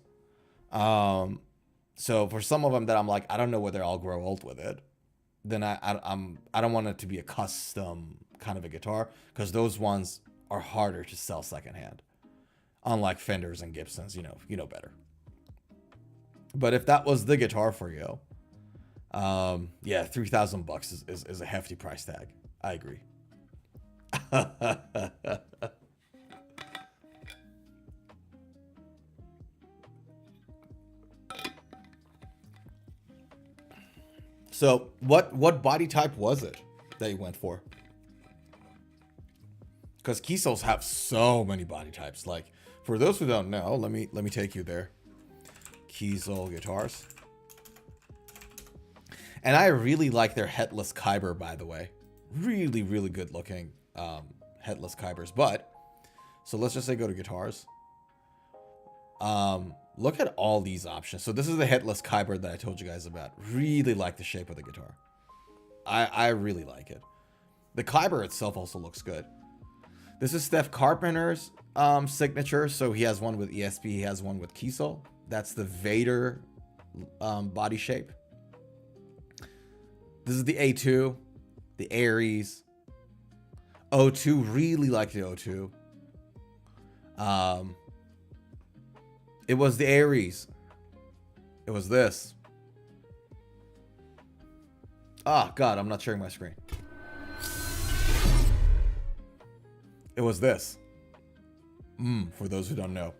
So for some of them that I'm like, I don't know whether I'll grow old with it, then I don't want it to be a custom kind of a guitar, because those ones are harder to sell secondhand, unlike Fenders and Gibsons. You know better. But if that was the guitar for you, yeah, $3,000 is a hefty price tag. I agree. So what body type was it that you went for? Because Kiesels have so many body types. Like, for those who don't know, let me take you there. Kiesel guitars. And I really like their headless Kyber, by the way. Really, really good looking headless Kybers. But, so let's just say go to guitars. Look at all these options. So this is the headless Kyber that I told you guys about. Really like the shape of the guitar. I really like it. The Kyber itself also looks good. This is Steph Carpenter's signature. So he has one with ESP. He has one with Kiesel. That's the Vader body shape. This is the A2, the Aries, O2. Really like the O2. It was the Aries. It was this. Oh God, I'm not sharing my screen. It was this. For those who don't know.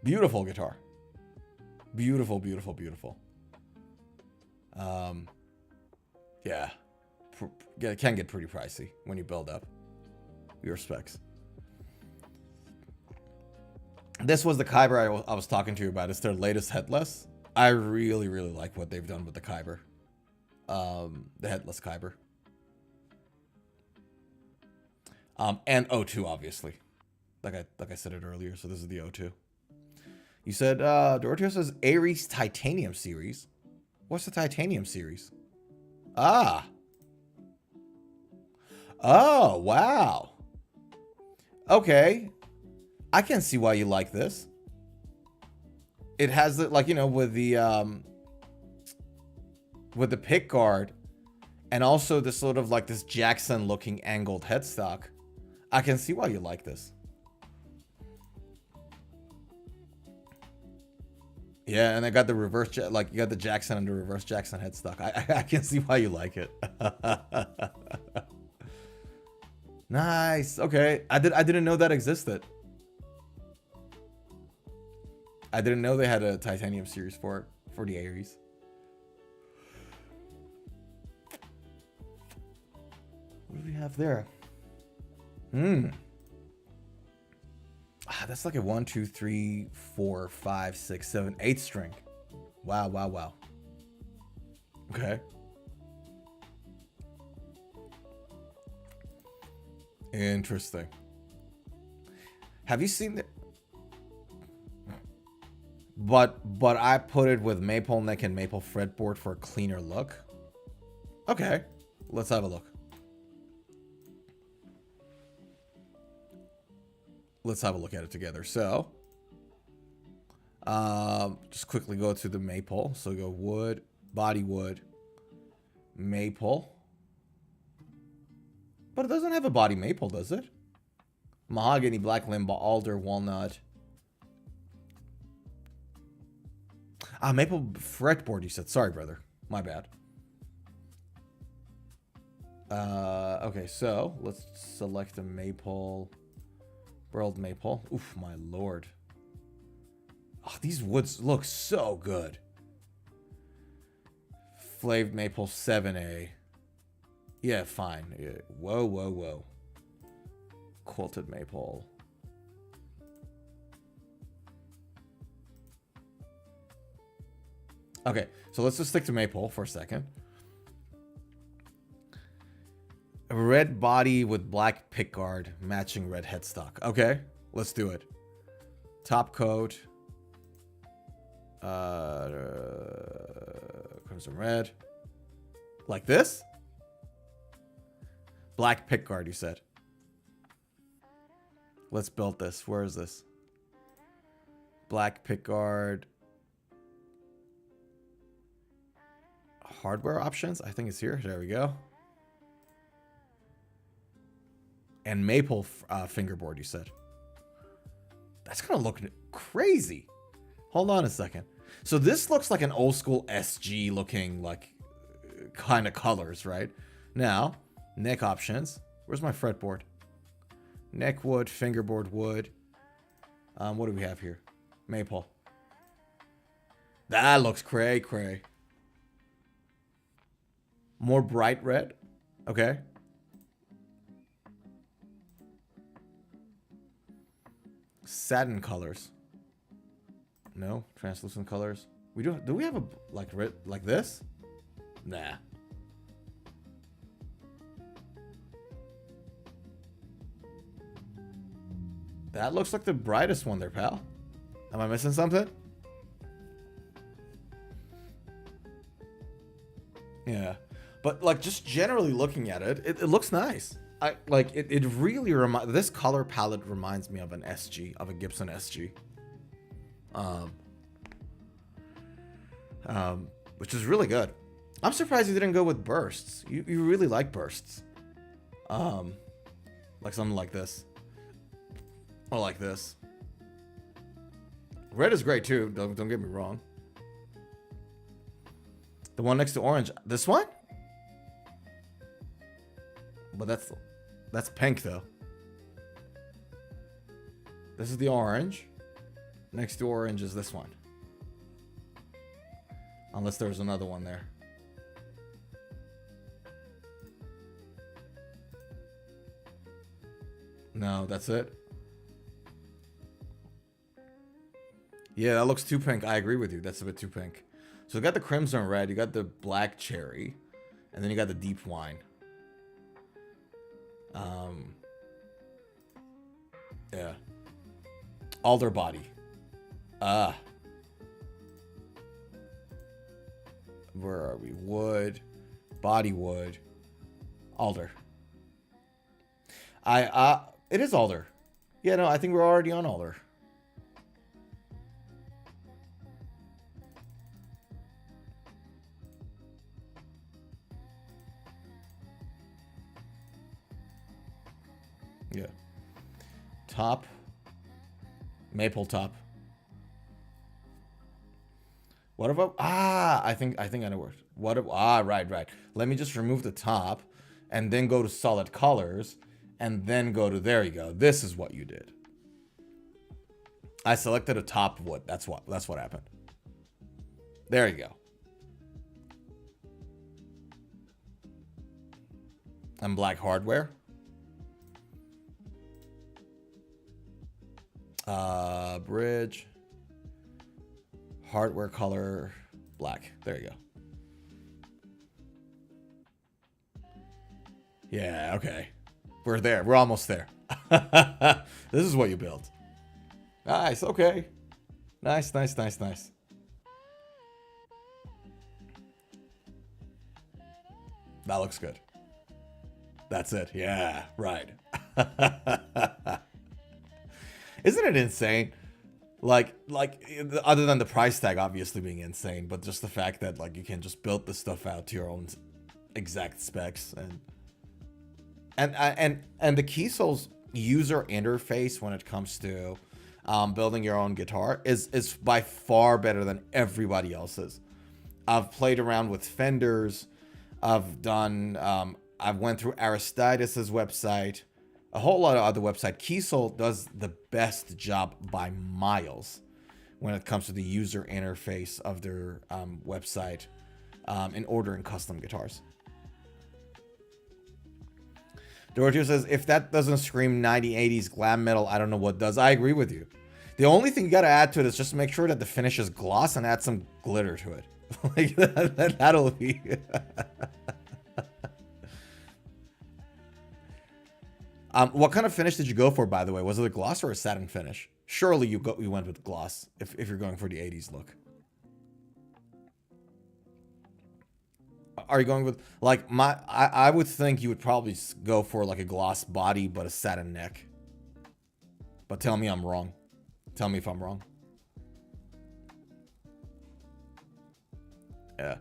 Beautiful guitar. Beautiful, beautiful, beautiful. Yeah. It can get pretty pricey when you build up your specs. This was the Kyber I was talking to you about. It's their latest headless. I really, really like what they've done with the Kyber. The headless Kyber. And O2, obviously. Like I said it earlier, so this is the O2. You said, Doroteo says Aries Titanium Series. What's the Titanium Series? Ah. Oh, wow. Okay. I can see why you like this. It has the, like, with the pick guard and also this sort of like this Jackson looking angled headstock. I can see why you like this. Yeah, and I got the reverse, like you got the Jackson and the reverse Jackson headstock. I can see why you like it. Nice. Okay, I didn't know that existed. I didn't know they had a titanium series for the Aries. What do we have there? That's like a 1, 2, 3, 4, 5, 6, 7, 8 string. Wow, wow, wow. Okay. Interesting. Have you seen it? But I put it with maple neck and maple fretboard for a cleaner look. Okay, let's have a look. Let's have a look at it together. So, just quickly go to the maple. So go wood, body wood, maple. But it doesn't have a body maple, does it? Mahogany, black limb, alder, walnut. Maple fretboard, you said. Sorry, brother. My bad. Okay, so let's select a maple. World maple. Oof, my lord. Oh, these woods look so good. Flaved maple 7A. Yeah, fine. Yeah. Whoa, whoa, whoa. Quilted maple. Okay, so let's just stick to maple for a second. A red body with black pickguard matching red headstock. Okay, let's do it. Top coat. Crimson red. Like this? Black pickguard, you said. Let's build this. Where is this? Black pickguard. Hardware options? I think it's here. There we go. And maple fingerboard, you said. That's gonna look crazy. Hold on a second. So this looks like an old school SG looking, like, kind of colors, right? Now, neck options. Where's my fretboard? Neck wood, fingerboard wood. What do we have here? Maple. That looks cray cray. More bright red. Okay. Satin colors. No, translucent colors. We do we have a like red like this? Nah. That looks like the brightest one there, pal. Am I missing something? Yeah. But like just generally looking at it, it looks nice. I like it. It really this color palette reminds me of an SG, of a Gibson SG, which is really good. I'm surprised you didn't go with bursts. You really like bursts, like something like this, or like this. Red is great too. Don't get me wrong. The one next to orange, this one. But that's pink though. This is the orange. Next to orange is this one. Unless there's another one there. No, that's it. Yeah, that looks too pink. I agree with you. That's a bit too pink. So you got the crimson red, you got the black cherry, and then you got the deep wine. Yeah. Alder body. Where are we? Wood. Body wood. Alder. It is Alder. Yeah, no, I think we're already on Alder. Yeah. Top. Maple top. What about... I think I know where... What if... right. Let me just remove the top and then go to solid colors and then go to... There you go. This is what you did. I selected a top wood. That's what happened. There you go. And black hardware. Bridge. Hardware color. Black. There you go. Yeah, okay. We're there. We're almost there. This is what you built. Nice, okay. Nice. That looks good. That's it. Yeah, right. Isn't it insane? Like, other than the price tag obviously being insane, but just the fact that like you can just build the stuff out to your own exact specs and the Kiesel's user interface when it comes to building your own guitar is by far better than everybody else's. I've played around with Fenders. I've went through Aristides' website, a whole lot of other websites. Kiesel does the best job by miles when it comes to the user interface of their website in ordering custom guitars. Dorothy says, if that doesn't scream 1980s glam metal, I don't know what does. I agree with you. The only thing you got to add to it is just make sure that the finish is gloss and add some glitter to it. Like that'll be... What kind of finish did you go for, by the way? Was it a gloss or a satin finish? Surely you went with gloss if you're going for the 80s look. are you going with like I would think you would probably go for like a gloss body but a satin neck. But tell me I'm wrong. Tell me if I'm wrong. Yeah.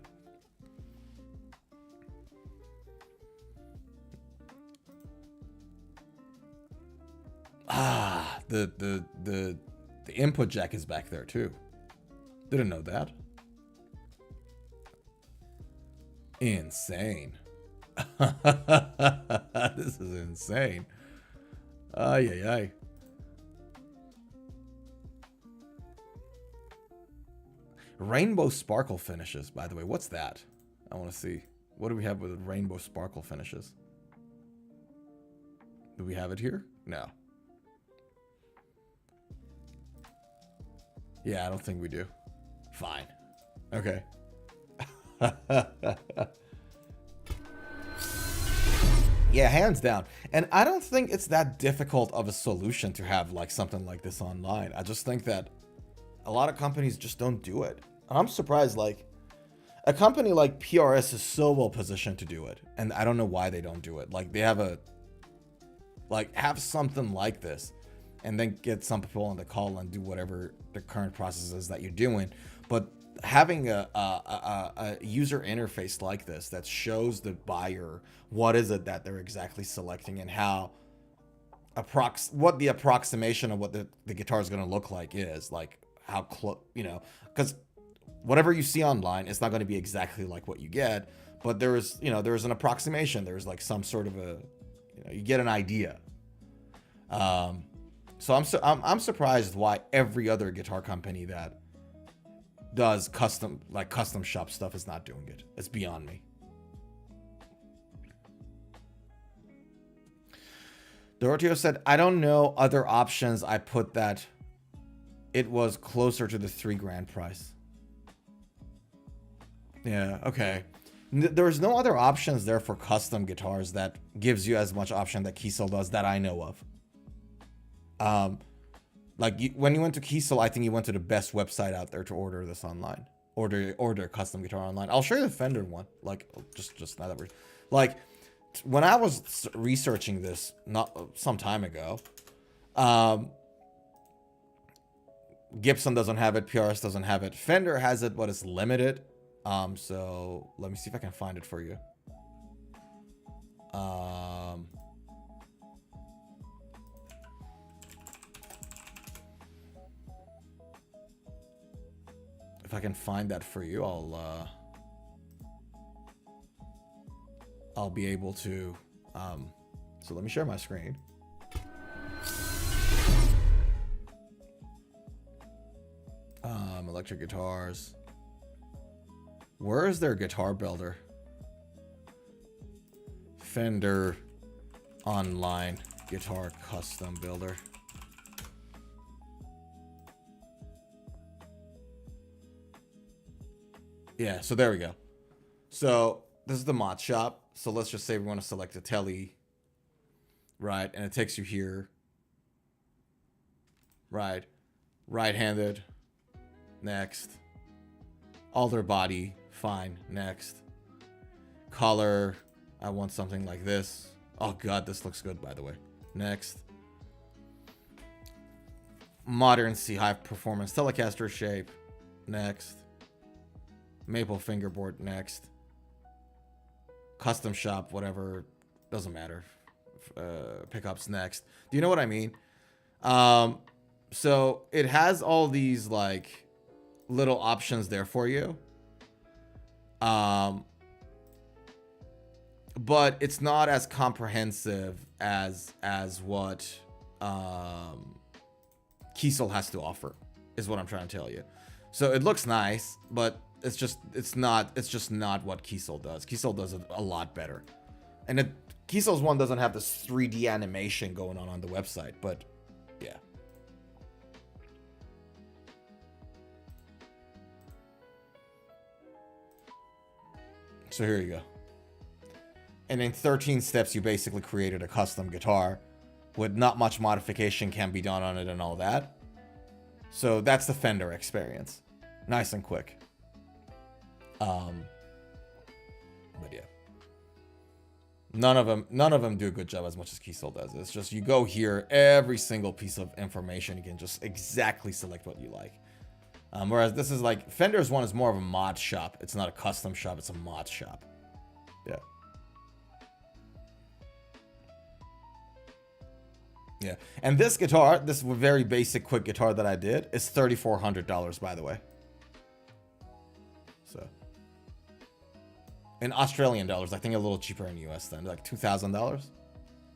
Ah, the input jack is back there too. Didn't know that. Insane. This is insane. Ay, ay, ay. Rainbow sparkle finishes, by the way. What's that? I want to see. What do we have with rainbow sparkle finishes? Do we have it here? No. Yeah, I don't think we do. Fine. Okay. Yeah, hands down. And I don't think it's that difficult of a solution to have like something like this online. I just think that a lot of companies just don't do it. And I'm surprised, like, a company like PRS is so well positioned to do it. And I don't know why they don't do it. Like, they have a, like, have something like this and then get some people on the call and do whatever the current process is that you're doing. But having a user interface like this that shows the buyer what is it that they're exactly selecting and how what the approximation of what the guitar is going to look like is, like how close, you know, because whatever you see online, it's not going to be exactly like what you get, but there's, you know, there's an approximation. There's like some sort of a, you know, you get an idea. So I'm surprised why every other guitar company that does custom shop stuff is not doing it. It's beyond me. Doroteo said, I don't know other options. I put that it was closer to the $3,000 price. Yeah, okay. There's no other options there for custom guitars that gives you as much option that Kiesel does that I know of. Like when you went to Kiesel, I think you went to the best website out there to order this online. Order a custom guitar online. I'll show you the Fender one. Like just now that we're like, when I was researching this not some time ago, Gibson doesn't have it, PRS doesn't have it, Fender has it, but it's limited. So let me see if I can find it for you. If I can find that for you, I'll be able to. So let me share my screen. Electric guitars. Where is their guitar builder? Fender online guitar custom builder. Yeah, so there we go. So this is the mod shop. So let's just say we want to select a Tele, right? And it takes you here, right? Right-handed, next. Alder body, fine, next. Color, I want something like this. Oh god, this looks good, by the way. Next. Modern C high performance Telecaster shape, next. Maple fingerboard, next. Custom shop, whatever, doesn't matter. Pickups, next. Do you know what I mean? So it has all these like little options there for you. But it's not as comprehensive as what Kiesel has to offer, is what I'm trying to tell you. So it looks nice, but it's just not what Kiesel does. Kiesel does it a lot better. And Kiesel's one doesn't have this 3D animation going on the website, but yeah. So here you go. And in 13 steps, you basically created a custom guitar with not much modification can be done on it and all that. So that's the Fender experience. Nice and quick. But yeah. None of them do a good job as much as Kiesel does. It's just you go here, every single piece of information, you can just exactly select what you like. Whereas this is like, Fender's one is more of a mod shop. It's not a custom shop, it's a mod shop. Yeah. Yeah. And this guitar, this very basic quick guitar that I did, is $3,400, by the way. So. In Australian dollars, I think a little cheaper in US than like $2,000.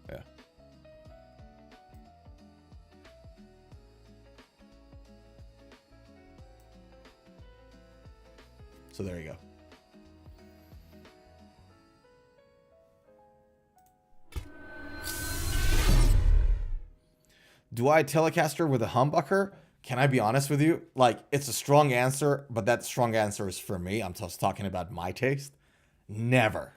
Yeah. So there you go. Do I Telecaster with a humbucker? Can I be honest with you? Like, it's a strong answer, but that strong answer is for me. I'm just talking about my taste. Never.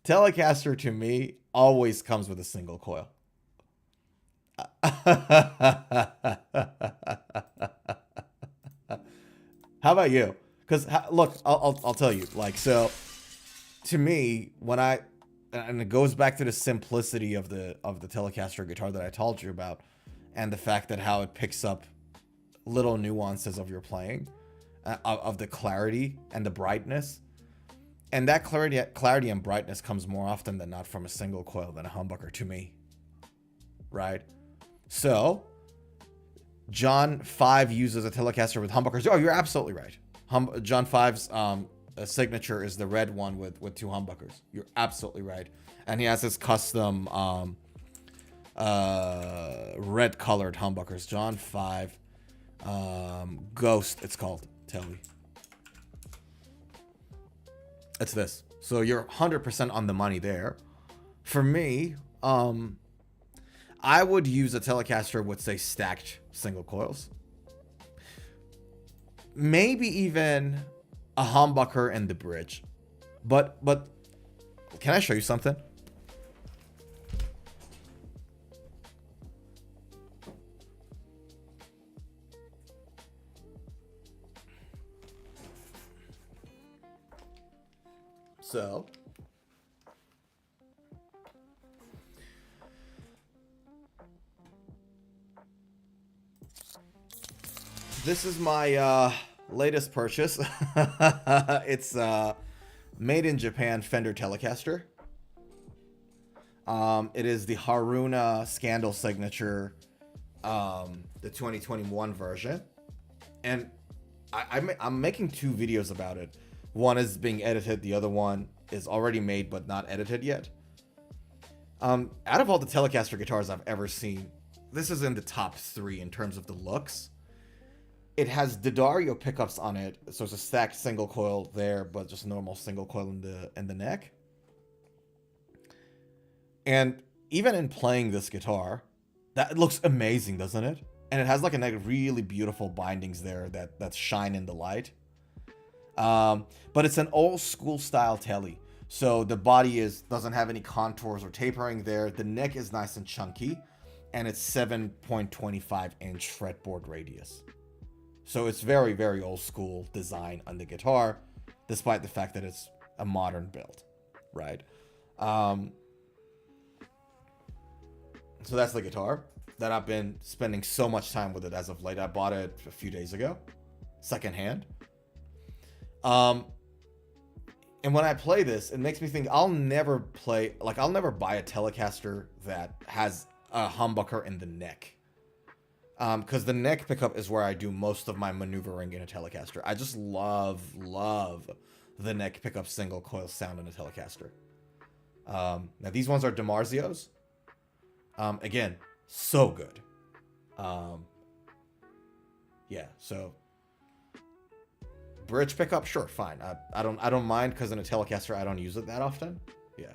Telecaster to me always comes with a single coil. How about you? Because look, I'll tell you. Like, so to me, when and it goes back to the simplicity of the Telecaster guitar that I told you about, and the fact that how it picks up little nuances of your playing, of the clarity and the brightness, and that clarity and brightness comes more often than not from a single coil than a humbucker to me, right? So John 5 uses a Telecaster with humbuckers. Oh, you're absolutely right. John 5's signature is the red one with 2 humbuckers. You're absolutely right. And he has his custom red colored humbuckers. John 5 Ghost, it's called. Telly. It's this. So you're 100% on the money there. For me, I would use a Telecaster with, say, stacked single coils. Maybe even a humbucker and the bridge. But can I show you something? So this is my latest purchase. It's made in Japan Fender Telecaster. It is the Haruna Scandal Signature, the 2021 version, and I'm making 2 videos about it. One is being edited, the other one is already made but not edited yet. Out of all the Telecaster guitars I've ever seen, this is in the top 3 in terms of the looks. It has D'Addario pickups on it, so it's a stacked single coil there, but just normal single coil in the neck. And even in playing this guitar, that looks amazing, doesn't it? And it has like a really beautiful bindings there that shine in the light. But it's an old school style Tele. So the body doesn't have any contours or tapering there. The neck is nice and chunky, and it's 7.25 inch fretboard radius. So it's very, very old school design on the guitar, despite the fact that it's a modern build, right? So that's the guitar that I've been spending so much time with it as of late. I bought it a few days ago, secondhand. And when I play this, it makes me think I'll never buy a Telecaster that has a humbucker in the neck. Because the neck pickup is where I do most of my maneuvering in a Telecaster. I just love the neck pickup single coil sound in a Telecaster. Now these ones are DiMarzios. Again, so good. Yeah, so bridge pickup, sure, fine. I don't mind, because in a Telecaster I don't use it that often. Yeah.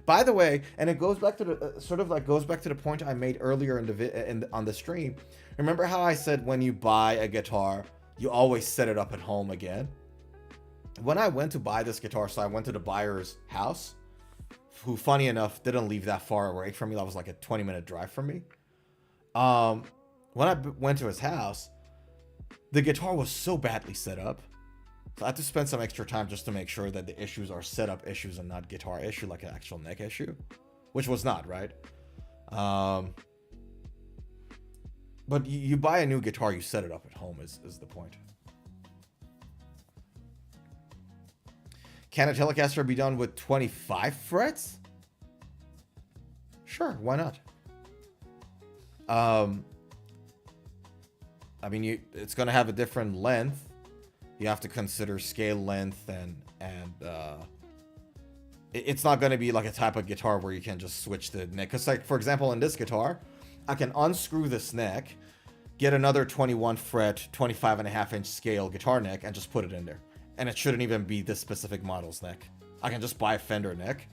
By the way, and it goes back to the goes back to the point I made earlier on the stream. Remember how I said when you buy a guitar, you always set it up at home again? When I went to buy this guitar, so I went to the buyer's house, who, funny enough, didn't live that far away from me. That was like a 20-minute drive from me. When I went to his house, the guitar was so badly set up So I had to spend some extra time just to make sure that the issues are setup issues and not guitar issue, like an actual neck issue, which was not, right? But you buy a new guitar, you set it up at home is the point. Can a Telecaster be done with 25 frets? Sure, why not? I mean, it's going to have a different length. You have to consider scale length and it's not going to be like a type of guitar where you can just switch the neck. Because, like, for example, in this guitar, I can unscrew this neck, get another 21 fret, 25.5-inch scale guitar neck, and just put it in there. And it shouldn't even be this specific model's neck. I can just buy a Fender neck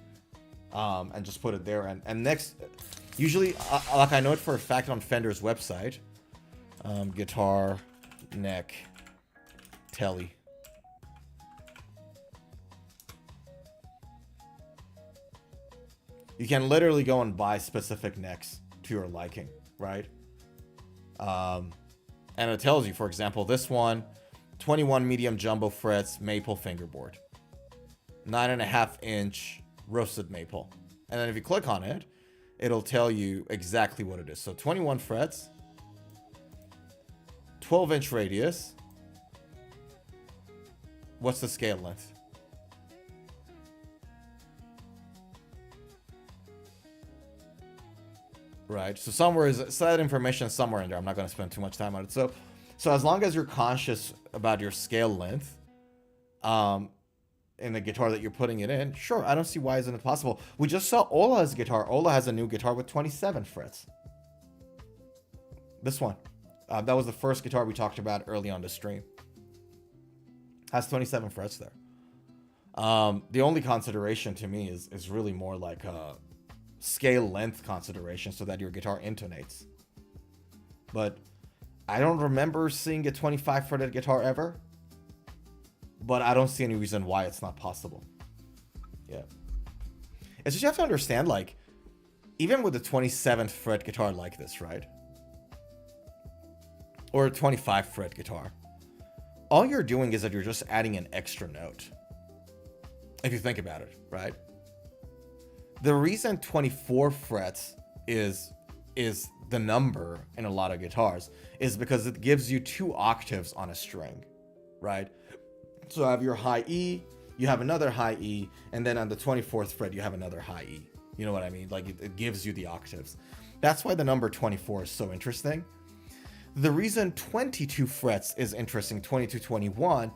and just put it there. And next, usually, like I know it for a fact on Fender's website, guitar neck Tele. You can literally go and buy specific necks to your liking, right? And it tells you, for example, this one, 21 medium jumbo frets, maple fingerboard, 9.5-inch roasted maple. And then if you click on it, it'll tell you exactly what it is. So 21 frets, 12-inch radius. What's the scale length? Right, so that information is somewhere in there. I'm not going to spend too much time on it. So as long as you're conscious about your scale length, in the guitar that you're putting it in, sure, I don't see why isn't it possible. We just saw Ola's guitar. Ola has a new guitar with 27 frets. This one, that was the first guitar we talked about early on the stream. Has 27 frets there. The only consideration to me is really more like a scale length consideration so that your guitar intonates. But I don't remember seeing a 25 fretted guitar ever. But I don't see any reason why it's not possible. Yeah. It's just you have to understand, like, even with a 27th fret guitar like this, right? Or a 25 fret guitar. All you're doing is that you're just adding an extra note. If you think about it, right? The reason 24 frets is the number in a lot of guitars is because it gives you 2 octaves on a string, right? So I have your high E, you have another high E, and then on the 24th fret, you have another high E. You know what I mean? Like it gives you the octaves. That's why the number 24 is so interesting. The reason 22 frets is interesting, 22, 21,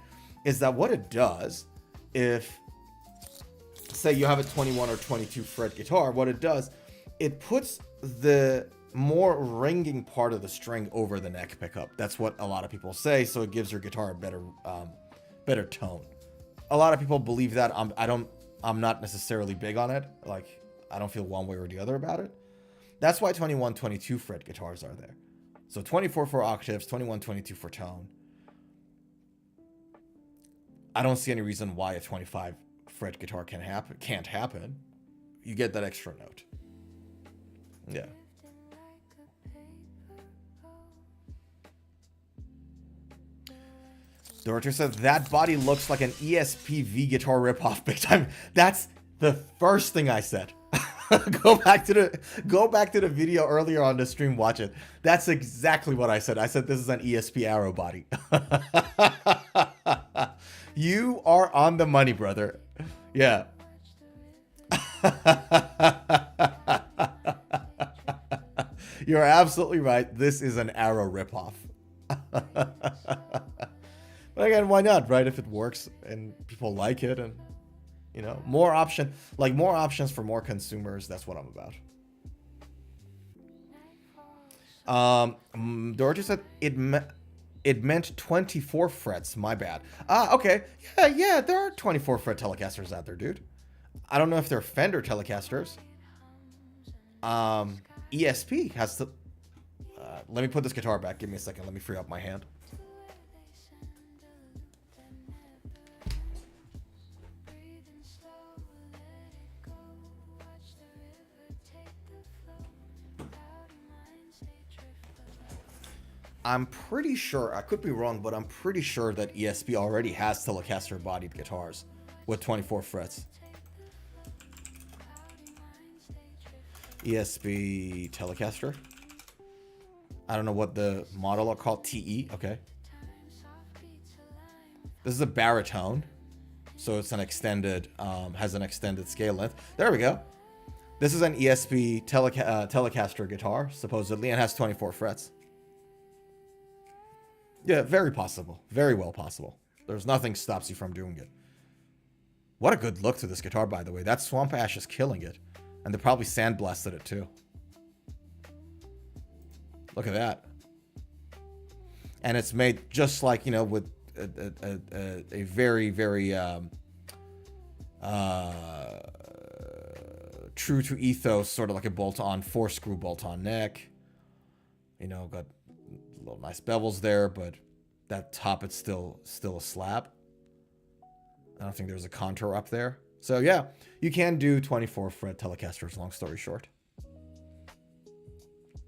is that what it does, if, say you have a 21 or 22 fret guitar, what it does, it puts the more ringing part of the string over the neck pickup. That's what a lot of people say, so it gives your guitar a better tone. A lot of people believe that. I'm not necessarily big on it. Like, I don't feel one way or the other about it. That's why 21, 22 fret guitars are there. So 24 for octaves, 21, 22 for tone. I don't see any reason why a 25 fret guitar can't happen. You get that extra note. Yeah. Dorothy said that body looks like an ESP guitar ripoff big time. That's the first thing I said. Go back to the video earlier on the stream, watch it. That's exactly what I said. I said this is an ESP Arrow body. You are on the money, brother. Yeah. You're absolutely right. This is an Arrow ripoff. But again, why not, right? If it works and people like it, and you know, more options for more consumers. That's what I'm about. Dorothy said it meant 24 frets. My bad. Okay. Yeah. There are 24 fret Telecasters out there, dude. I don't know if they're Fender Telecasters. ESP has to. Let me put this guitar back. Give me a second. Let me free up my hand. I'm pretty sure, I could be wrong, but I'm pretty sure that ESP already has Telecaster bodied guitars with 24 frets. ESP Telecaster. I don't know what the model are called. TE. Okay. This is a baritone, so it's an extended, has an extended scale length. There we go. This is an ESP Telecaster guitar, supposedly, and has 24 frets. Yeah, very possible. Very well possible. There's nothing stops you from doing it. What a good look to this guitar, by the way. That Swamp Ash is killing it. And they probably sandblasted it, too. Look at that. And it's made just like, you know, with a very, very true to ethos, sort of like a bolt-on, 4-screw bolt-on neck. You know, got little nice bevels there, but that top, it's still a slab. I don't think there's a contour up there. So yeah, you can do 24 fret Telecasters, long story short.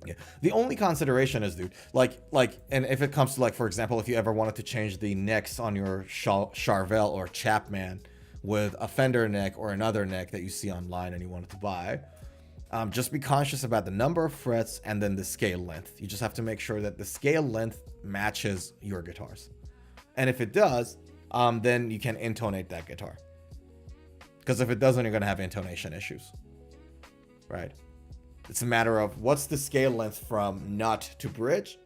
Yeah. The only consideration is, dude, like, and if it comes to, like, for example, if you ever wanted to change the necks on your Charvel or Chapman with a Fender neck or another neck that you see online and you wanted to buy, just be conscious about the number of frets and then the scale length. You just have to make sure that the scale length matches your guitars. And if it does, then you can intonate that guitar. Because if it doesn't, you're going to have intonation issues. Right? It's a matter of what's the scale length from nut to bridge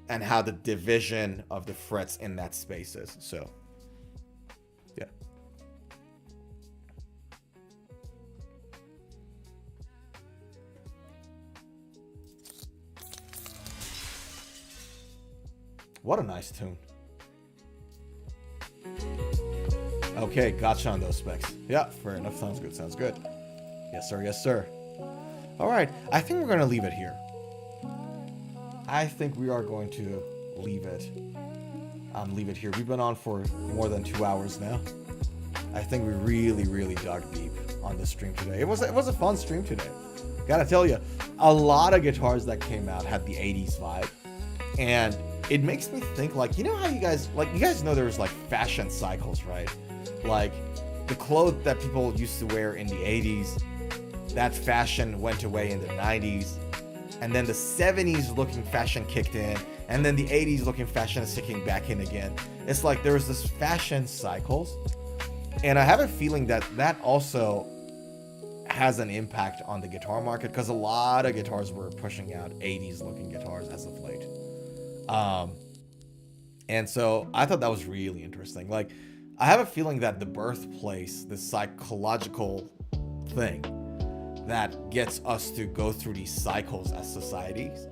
and how the division of the frets in that space is. So, yeah. What a nice tune. Okay, gotcha on those specs. Yeah, fair enough. Sounds good. Sounds good. Yes, sir. Yes, sir. All right. I think we're going to leave it here. I think we are going to leave it here. We've been on for more than 2 hours now. I think we really dug deep on this stream today. It was a fun stream today. Gotta tell you, a lot of guitars that came out had the 80s vibe. And it makes me think, like, you know how you guys know there's like fashion cycles, right? Like the clothes that people used to wear in the 80s, that fashion went away in the 90s, and then the 70s looking fashion kicked in, and then the 80s looking fashion is kicking back in again. It's like there was this fashion cycles, and I have a feeling that that also has an impact on the guitar market, because a lot of guitars were pushing out 80s looking guitars as of late. And so I thought that was really interesting. Like, I have a feeling that the birthplace, the psychological thing that gets us to go through these cycles as societies,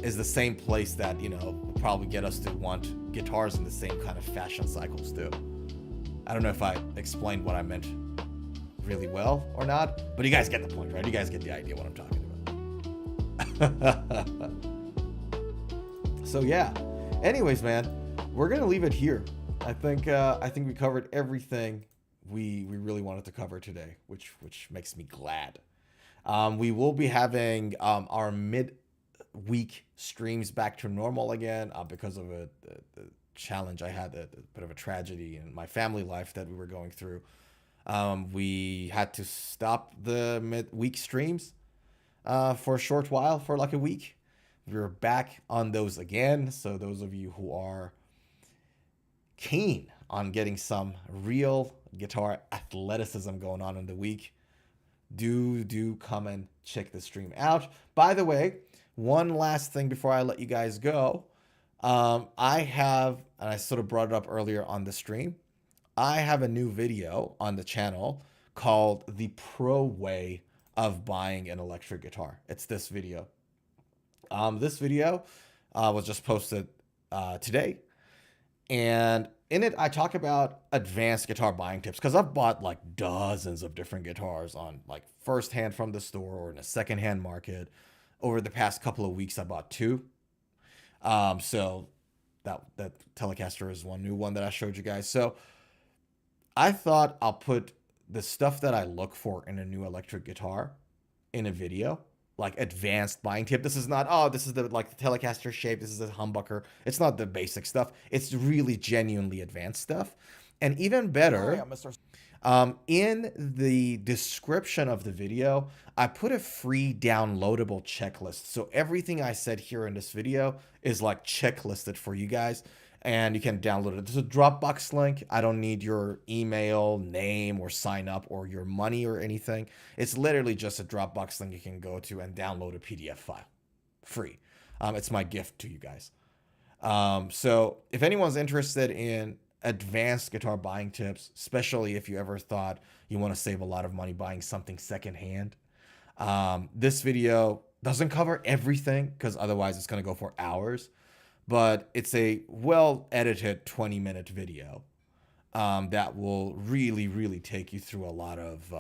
is the same place that, you know, will probably get us to want guitars in the same kind of fashion cycles too. I don't know if I explained what I meant really well or not, but you guys get the point, right? You guys get the idea what I'm talking about. So yeah. Anyways, man, we're gonna leave it here. I think we covered everything we really wanted to cover today, which makes me glad. We will be having our mid-week streams back to normal again, because of the challenge I had, a bit of a tragedy in my family life that we were going through. We had to stop the mid-week streams for a short while, for like a week. We're back on those again, so those of you who are keen on getting some real guitar athleticism going on in the week, do come and check the stream out. By the way, one last thing before I let you guys go, I have, and I sort of brought it up earlier on the stream, I have a new video on the channel called The Pro Way of Buying an Electric Guitar. It's this video. This video was just posted today, and in it I talk about advanced guitar buying tips, because I've bought like dozens of different guitars on like first hand from the store or in a second hand market. Over the past couple of weeks I bought 2. So that Telecaster is one new one that I showed you guys. So I thought I'll put the stuff that I look for in a new electric guitar in a video, like advanced buying tip. This is not, oh, this is the like the Telecaster shape, this is a humbucker. It's not the basic stuff. It's really genuinely advanced stuff. And even better, in the description of the video, I put a free downloadable checklist. So everything I said here in this video is like checklisted for you guys, and you can download it. There's a Dropbox link. I don't need your email, name, or sign up, or your money or anything. It's literally just a Dropbox link you can go to and download a PDF file. Free. It's my gift to you guys. So if anyone's interested in advanced guitar buying tips, especially if you ever thought you want to save a lot of money buying something secondhand, this video doesn't cover everything because otherwise it's going to go for hours. But it's a well-edited 20-minute video that will really take you through a lot of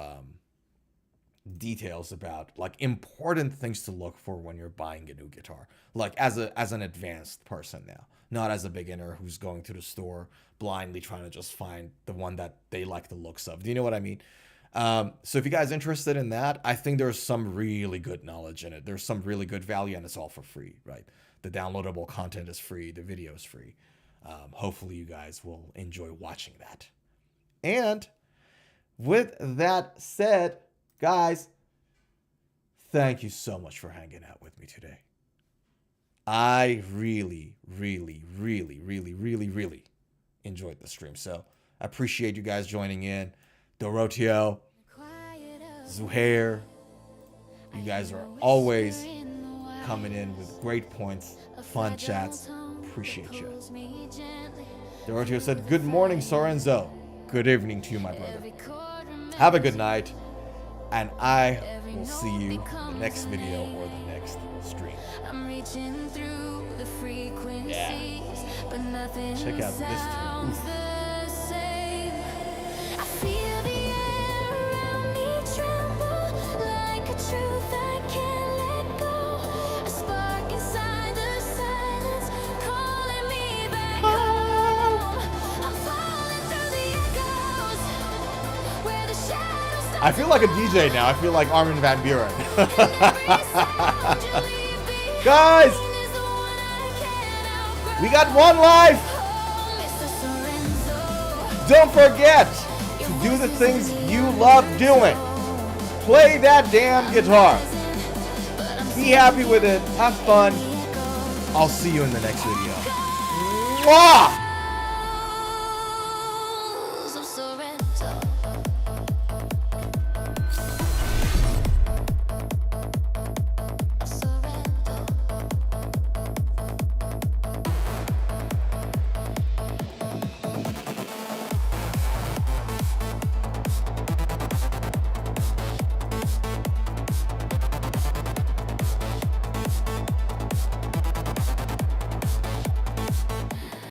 details about like important things to look for when you're buying a new guitar. Like as an advanced person now, not as a beginner who's going to the store blindly trying to just find the one that they like the looks of. Do you know what I mean? So if you guys are interested in that, I think there's some really good knowledge in it. There's some really good value, and it's all for free, right? The downloadable content is free. The video is free. Hopefully you guys will enjoy watching that. And with that said, guys, thank you so much for hanging out with me today. I really enjoyed the stream. So I appreciate you guys joining in. Dorotio, Zuhair, you guys are always coming in with great points, fun chats. Appreciate you. Dorotio said, good morning, Sorenzo. Good evening to you, my brother. Have a good night, and I will see you in the next video or the next stream. Yeah. Check out this tune. I feel like a DJ now. I feel like Armin van Buren. Guys, we got one life. Don't forget to do the things you love doing. Play that damn guitar. Be happy with it. Have fun. I'll see you in the next video. Mwah!